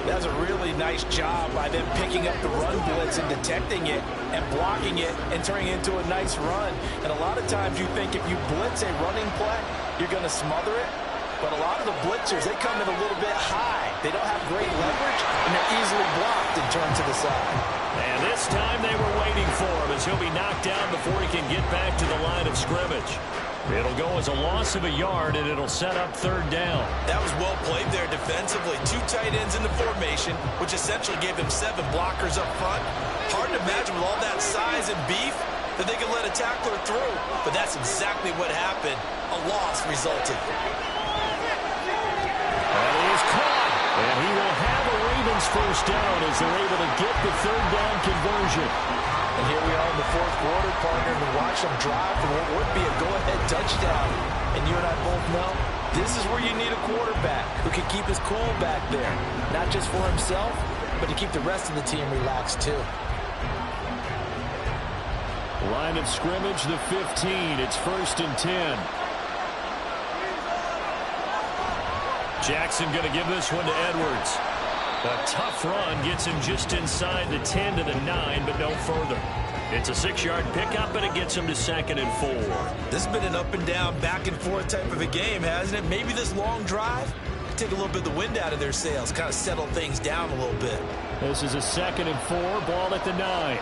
That's a really nice job by them picking up the run blitz and detecting it and blocking it and turning it into a nice run. And a lot of times you think if you blitz a running play, you're going to smother it. But a lot of the blitzers, they come in a little bit high. They don't have great leverage, and they're easily blocked and turned to the side. And this time they were waiting for him as he'll be knocked down before he can get back to the line of scrimmage. It'll go as a loss of a yard, and it'll set up 3rd down. That was well played there defensively. 2 tight ends in the formation, which essentially gave them 7 blockers up front. Hard to imagine with all that size and beef that they could let a tackler through. But that's exactly what happened. A loss resulted. And he is caught. And he will have a Ravens 1st down as they're able to get the 3rd down conversion. And here we are in the 4th quarter, partner, to watch them drive for what would be a go-ahead touchdown. And you and I both know this is where you need a quarterback who can keep his cool back there. Not just for himself, but to keep the rest of the team relaxed too. Line of scrimmage, the 15. It's 1st and 10. Jackson going to give this one to Edwards. A tough run gets him just inside the 10 to the 9, but no further. It's a 6-yard pickup, and it gets him to 2nd and 4. This has been an up and down, back and forth type of a game, hasn't it? Maybe this long drive could take a little bit of the wind out of their sails, kind of settle things down a little bit. This is a 2nd and 4, ball at the 9.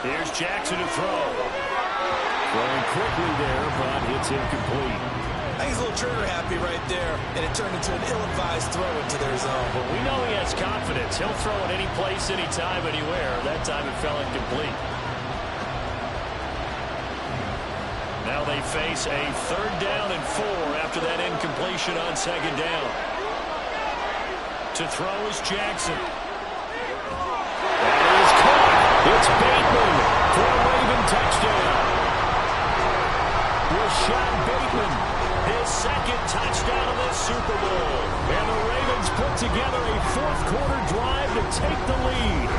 Here's Jackson to throw. Throwing quickly there, but it's incomplete. I think he's a little trigger happy right there, and it turned into an ill-advised throw into their zone. But we know he has confidence. He'll throw it any place, anytime, anywhere. That time it fell incomplete. Now they face a 3rd down and 4 after that incompletion on 2nd down. To throw is Jackson. That is caught. It's Bateman for a Raven touchdown. Rashad Bateman, his 2nd touchdown of this Super Bowl. And the Ravens put together a 4th quarter drive to take the lead.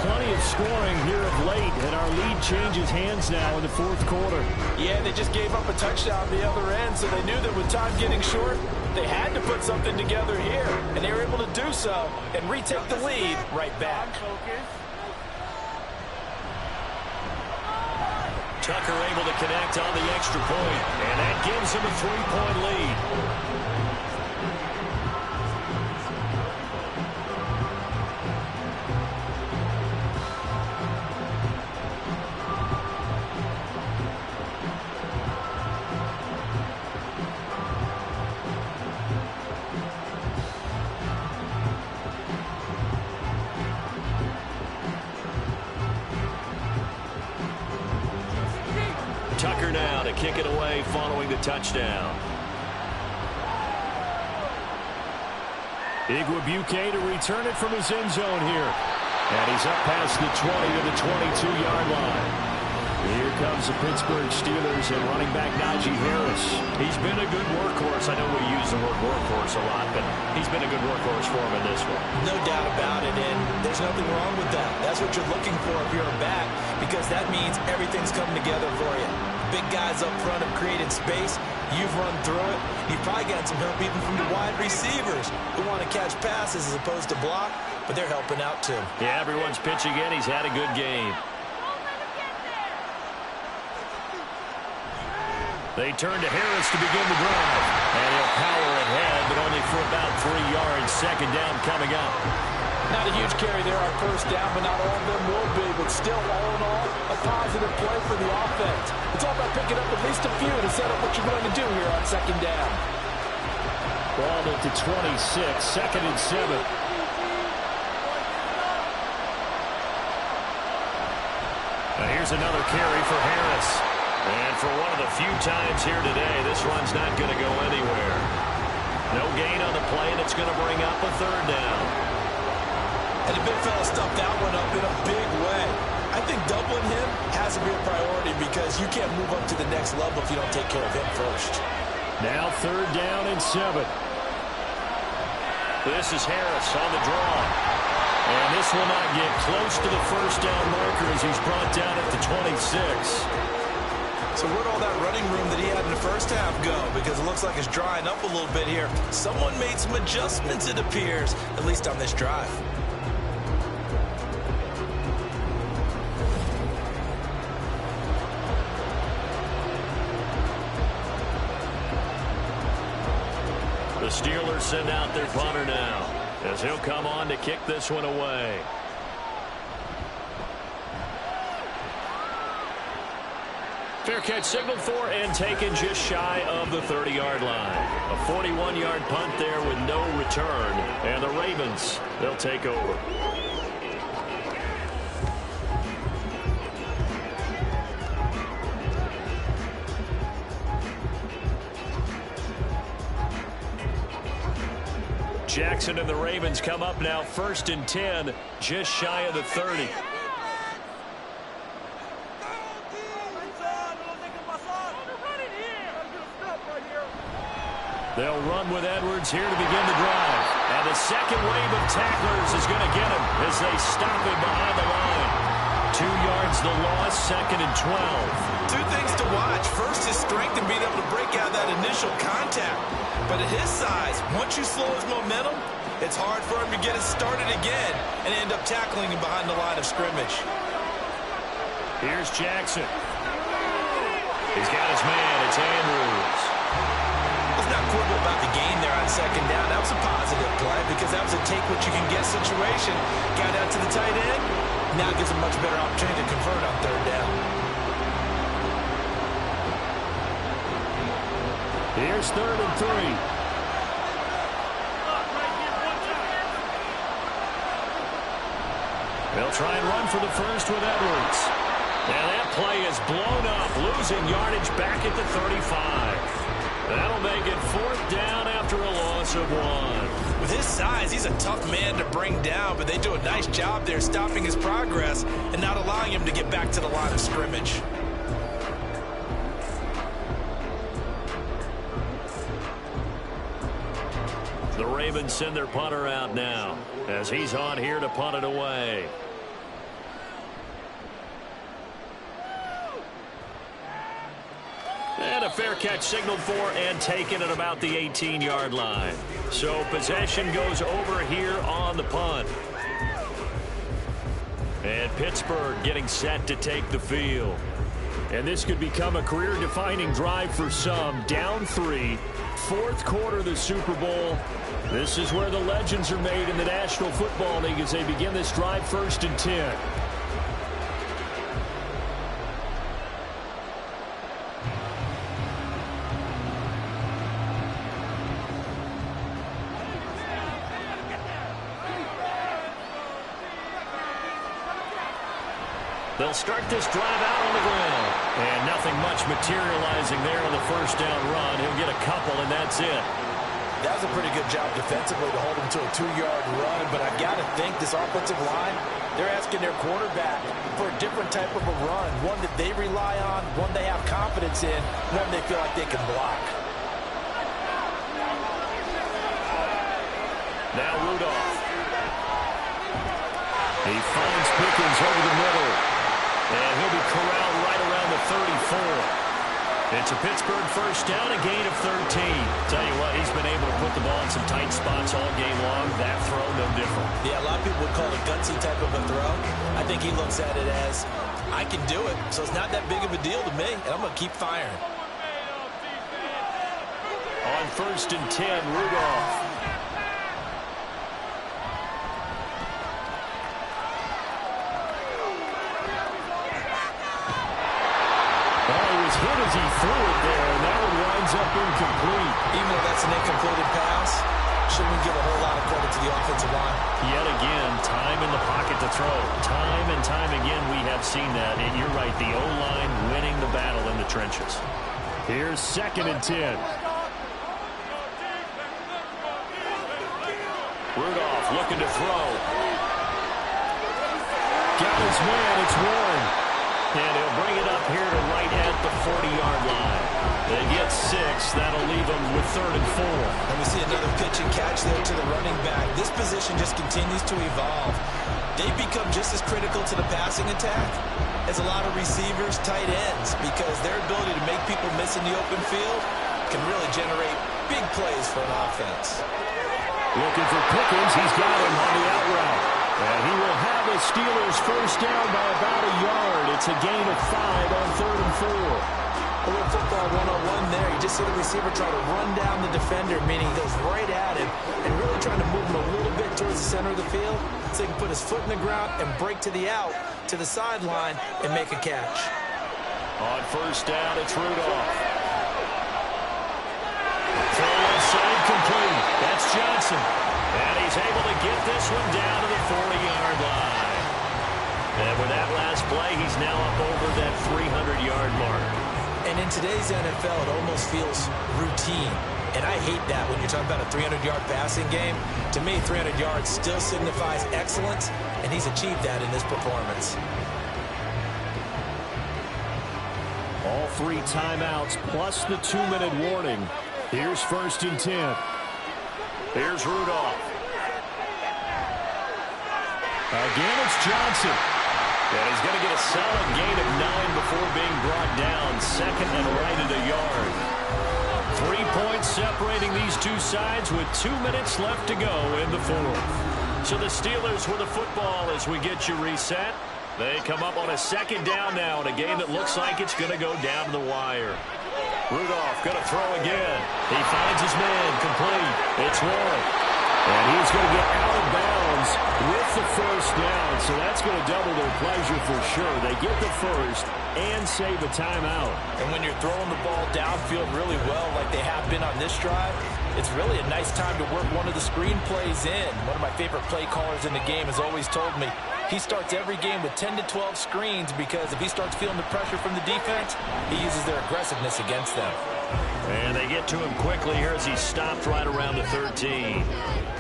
Plenty of scoring here of late, and our lead changes hands now in the 4th quarter. Yeah, they just gave up a touchdown on the other end, so they knew that with time getting short, they had to put something together here, and they were able to do so and retake the lead right back. Tucker able to connect on the extra point, and that gives him a 3-point lead. Tucker now to kick it away following the touchdown. Igwebuike to return it from his end zone here. And he's up past the 20 to the 22-yard line. Here comes the Pittsburgh Steelers and running back Najee Harris. He's been a good workhorse. I know we use the word workhorse a lot, but he's been a good workhorse for him in this one. No doubt about it, and there's nothing wrong with that. That's what you're looking for if you're a back, because that means everything's coming together for you. Big guys up front have created space. You've run through it. You've probably gotten some help even from the wide receivers who want to catch passes as opposed to block, but they're helping out too. Yeah, everyone's pitching in. He's had a good game. They turn to Harris to begin the drive. And he'll power ahead, but only for about 3 yards. 2nd down coming up. Not a huge carry there on 1st down, but not all of them will be. But still, all in all, a positive play for the offense. It's all about picking up at least a few to set up what you're going to do here on 2nd down. Ball at the 26, 2nd and 7. Now here's another carry for Harris. And for one of the few times here today, this run's not going to go anywhere. No gain on the play, and it's going to bring up a 3rd down. And the big fella stuffed that one up in a big way. I I think doubling him has to be a priority because you can't move up to the next level if you don't take care of him first. Now 3rd down and 7. This is Harris on the draw. And this will not get close to the first down marker as he's brought down at the 26. So where'd all that running room that he had in the first half go? Because it looks like it's drying up a little bit here. Someone made some adjustments, it appears, at least on this drive. The Steelers send out their punter now as he'll come on to kick this one away. Fair catch signaled for and taken just shy of the 30-yard line. A 41-yard punt there with no return. And the Ravens, they'll take over. Jackson and the Ravens come up now 1st and 10, just shy of the 30. They'll run with Edwards here to begin the drive. And the second wave of tacklers is going to get him as they stop him behind the line. 2 yards the loss, 2nd and 12. 2 things to watch. First, his strength and being able to break out that initial contact. But at his size, once you slow his momentum, it's hard for him to get it started again and end up tackling him behind the line of scrimmage. Here's Jackson. He's got his man. It's Andrews. Let's not quibble about the gain there on 2nd down. That was a positive play because that was a take-what-you-can-get situation. Got out to the tight end. Now gives him much better opportunity to convert on 3rd down. Here's 3rd and 3. They'll try and run for the first with Edwards. And that play is blown up, losing yardage back at the 35. That'll make it 4th down after a loss of 1. With his size, he's a tough man to bring down, but they do a nice job there stopping his progress and not allowing him to get back to the line of scrimmage. The Ravens send their punter out now as he's on here to punt it away. And a fair catch signaled for and taken at about the 18-yard line. So possession goes over here on the punt. And Pittsburgh getting set to take the field. And this could become a career-defining drive for some. Down 3, 4th quarter of the Super Bowl. This is where the legends are made in the National Football League as they begin this drive 1st and 10. They'll start this drive out on the ground. And nothing much materializing there on the 1st down run. He'll get a couple, and that's it. That was a pretty good job defensively to hold him to a 2-yard run. But I've got to think this offensive line, they're asking their quarterback for a different type of a run. One that they rely on, one they have confidence in, one they feel like they can block. Now Rudolph. He finds Pickens over the middle. And he'll be corralled right around the 34. It's a Pittsburgh 1st down, a gain of 13. Tell you what, he's been able to put the ball in some tight spots all game long. That throw, no different. Yeah, a lot of people would call it a gutsy type of a throw. I think he looks at it as, I can do it, so it's not that big of a deal to me, and I'm going to keep firing. On 1st and 10, Rudolph. Hit as he threw it there, and that one winds up incomplete. Even though that's an incompleted pass, shouldn't give a whole lot of credit to the offensive line. Yet again, time in the pocket to throw. Time and time again we have seen that, and you're right, the O-line winning the battle in the trenches. Here's 2nd and 10. Rudolph looking to throw. Got his man. It's Warren. And he'll bring it up here to right at the 40-yard line. They get 6. That'll leave them with 3rd and 4. And we see another pitch and catch there to the running back. This position just continues to evolve. They become just as critical to the passing attack as a lot of receivers, tight ends, because their ability to make people miss in the open field can really generate big plays for an offense. Looking for Pickens. He's got him on the out route. And he will have the Steelers first down by about a yard. It's a gain of 5 on 3rd and 4. A little football 101 there. You just see the receiver try to run down the defender, meaning he goes right at him and really trying to move him a little bit towards the center of the field so he can put his foot in the ground and break to the out, to the sideline, and make a catch. On first down, it's Rudolph. Throw inside, complete. That's Johnson. And he's able to get this one down to the 40-yard line. And with that last play, he's now up over that 300-yard mark. And in today's NFL, it almost feels routine. And I hate that when you're talking about a 300-yard passing game. To me, 300 yards still signifies excellence, and he's achieved that in this performance. All 3 timeouts plus the 2-minute warning. Here's 1st and 10. Here's Rudolph. Again, it's Johnson. And he's going to get a solid gain of 9 before being brought down. 2nd and right at a yard. 3 points separating these two sides with 2 minutes left to go in the 4th. So the Steelers with the football as we get you reset. They come up on a 2nd down now in a game that looks like it's going to go down to the wire. Rudolph going to throw again. He finds his man, complete. It's Warren. And he's going to get out of bounds with the first down. So that's going to double their pleasure for sure. They get the first and save a timeout. And when you're throwing the ball downfield really well like they have been on this drive, it's really a nice time to work one of the screen plays in. One of my favorite play callers in the game has always told me he starts every game with 10 to 12 screens because if he starts feeling the pressure from the defense, he uses their aggressiveness against them. And they get to him quickly here as he stopped right around the 13.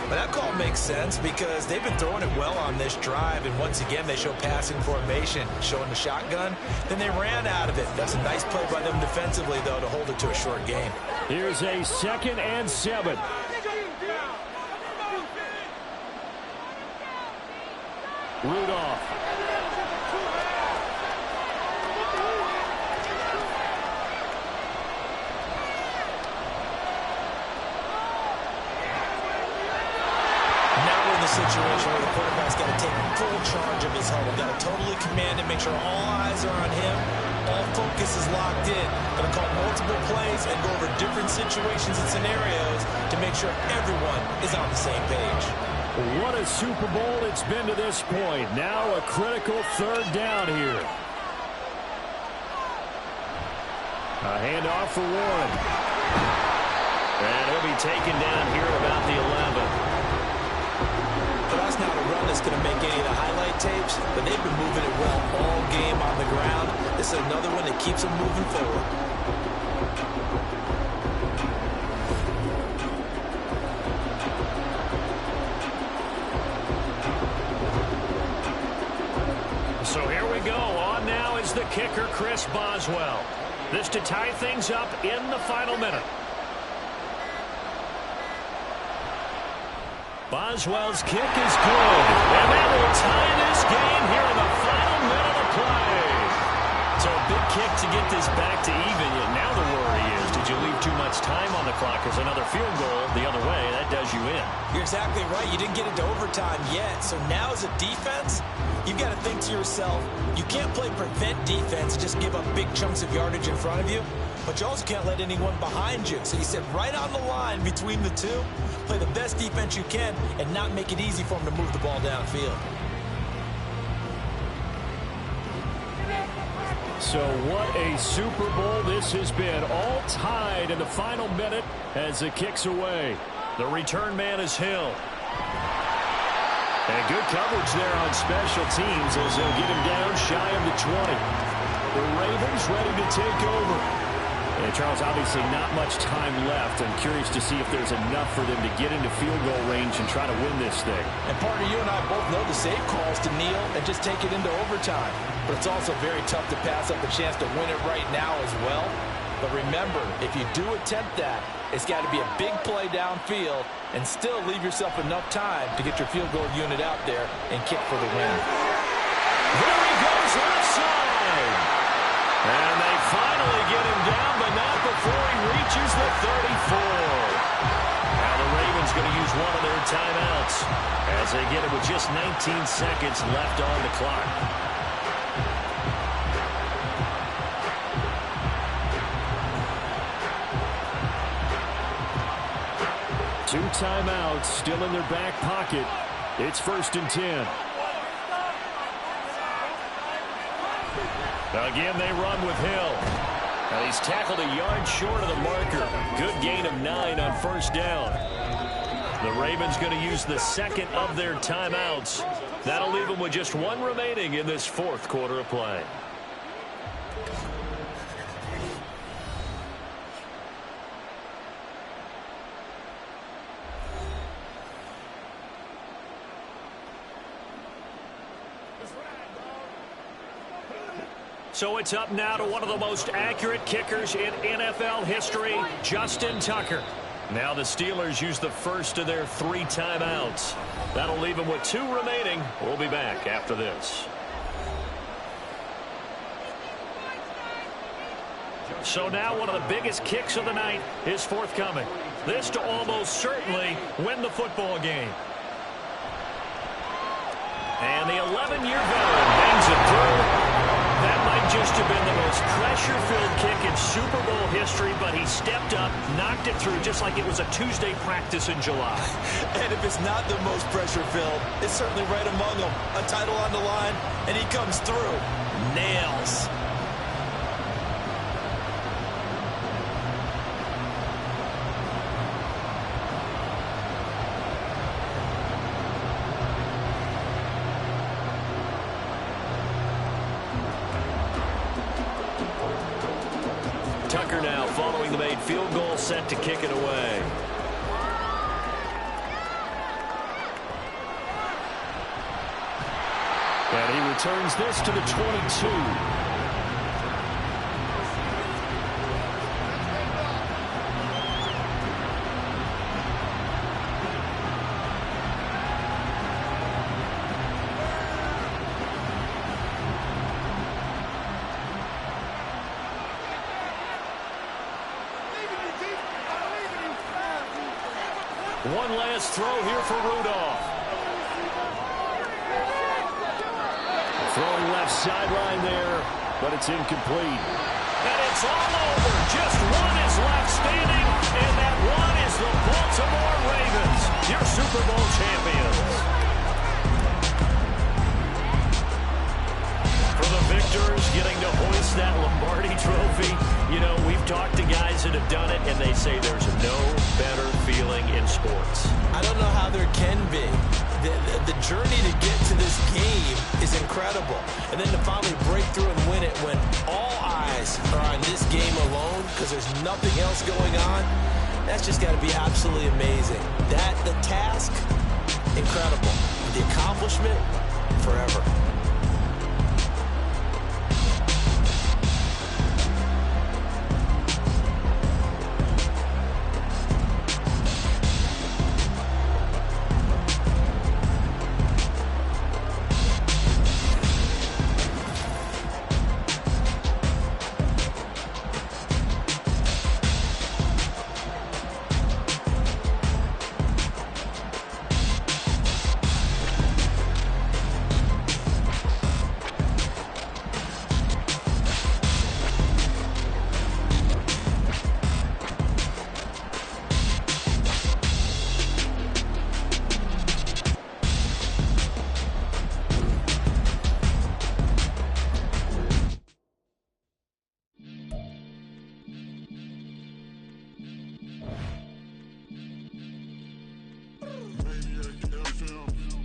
But that call makes sense because they've been throwing it well on this drive, and once again they show passing formation, showing the shotgun. Then they ran out of it. That's a nice play by them defensively, though, to hold it to a short game. Here's a 2nd and 7. Rudolph. Situation where the quarterback's got to take full charge of his huddle. Got to totally command it, make sure all eyes are on him. All focus is locked in. Going to call multiple plays and go over different situations and scenarios to make sure everyone is on the same page. What a Super Bowl it's been to this point. Now a critical 3rd down here. A handoff for Warren. And he'll be taken down here at about the 11. For us now to run that's going to make any of the highlight tapes, but they've been moving it well all game on the ground. This is another one that keeps them moving forward. So here we go. On now is the kicker, Chris Boswell. This to tie things up in the final minute. Boswell's kick is good. And that will tie this game here in the final minute of play. So a big kick to get this back to even. Yet now the worry is, did you leave too much time on the clock? Because another field goal the other way, that does you in. You're exactly right. You didn't get into overtime yet. So now as a defense, you've got to think to yourself, you can't play prevent defense and just give up big chunks of yardage in front of you. But you also can't let anyone behind you. So you sit right on the line between the two, play the best defense you can, and not make it easy for them to move the ball downfield. So what a Super Bowl this has been. All tied in the final minute as it kicks away. The return man is Hill. And good coverage there on special teams as they'll get him down shy of the 20. The Ravens ready to take over. And Charles, obviously not much time left. I'm curious to see if there's enough for them to get into field goal range and try to win this thing. And partner, you and I both know the safe calls to kneel and just take it into overtime. But it's also very tough to pass up a chance to win it right now as well. But remember, if you do attempt that, it's got to be a big play downfield and still leave yourself enough time to get your field goal unit out there and kick for the win. There he goes left side. And they finally get him down, but not before he reaches the 34. Now the Ravens going to use one of their timeouts as they get it with just 19 seconds left on the clock. Two timeouts still in their back pocket. It's 1st and 10. Again, they run with Hill. Now he's tackled a yard short of the marker. Good gain of 9 on 1st down. The Ravens going to use the second of their timeouts. That'll leave them with just one remaining in this 4th quarter of play. So it's up now to one of the most accurate kickers in NFL history, Justin Tucker. Now the Steelers use the first of their 3 timeouts. That'll leave them with 2 remaining. We'll be back after this. So now one of the biggest kicks of the night is forthcoming. This to almost certainly win the football game. And the 11-year veteran bangs it through. That might just have been the most pressure-filled kick in Super Bowl history, but he stepped up, knocked it through just like it was a Tuesday practice in July. And if it's not the most pressure-filled, it's certainly right among them. A title on the line, and he comes through. Nails. Tucker now following the made field goal, set to kick it away. And he returns this to the 22. One last throw here for Rudolph. Throwing left sideline there, but it's incomplete. And it's all over. Just one is left standing, and that one is the Baltimore Ravens, your Super Bowl champions. For the victors, getting to hoist that Lombardi trophy. You know, we've talked to guys that have done it, and they say there's no better feeling in sports. I don't know how there can be. The journey to get to this game is incredible. And then to finally break through and win it when all eyes are on this game alone because there's nothing else going on, that's just got to be absolutely amazing. The task, incredible. The accomplishment, forever.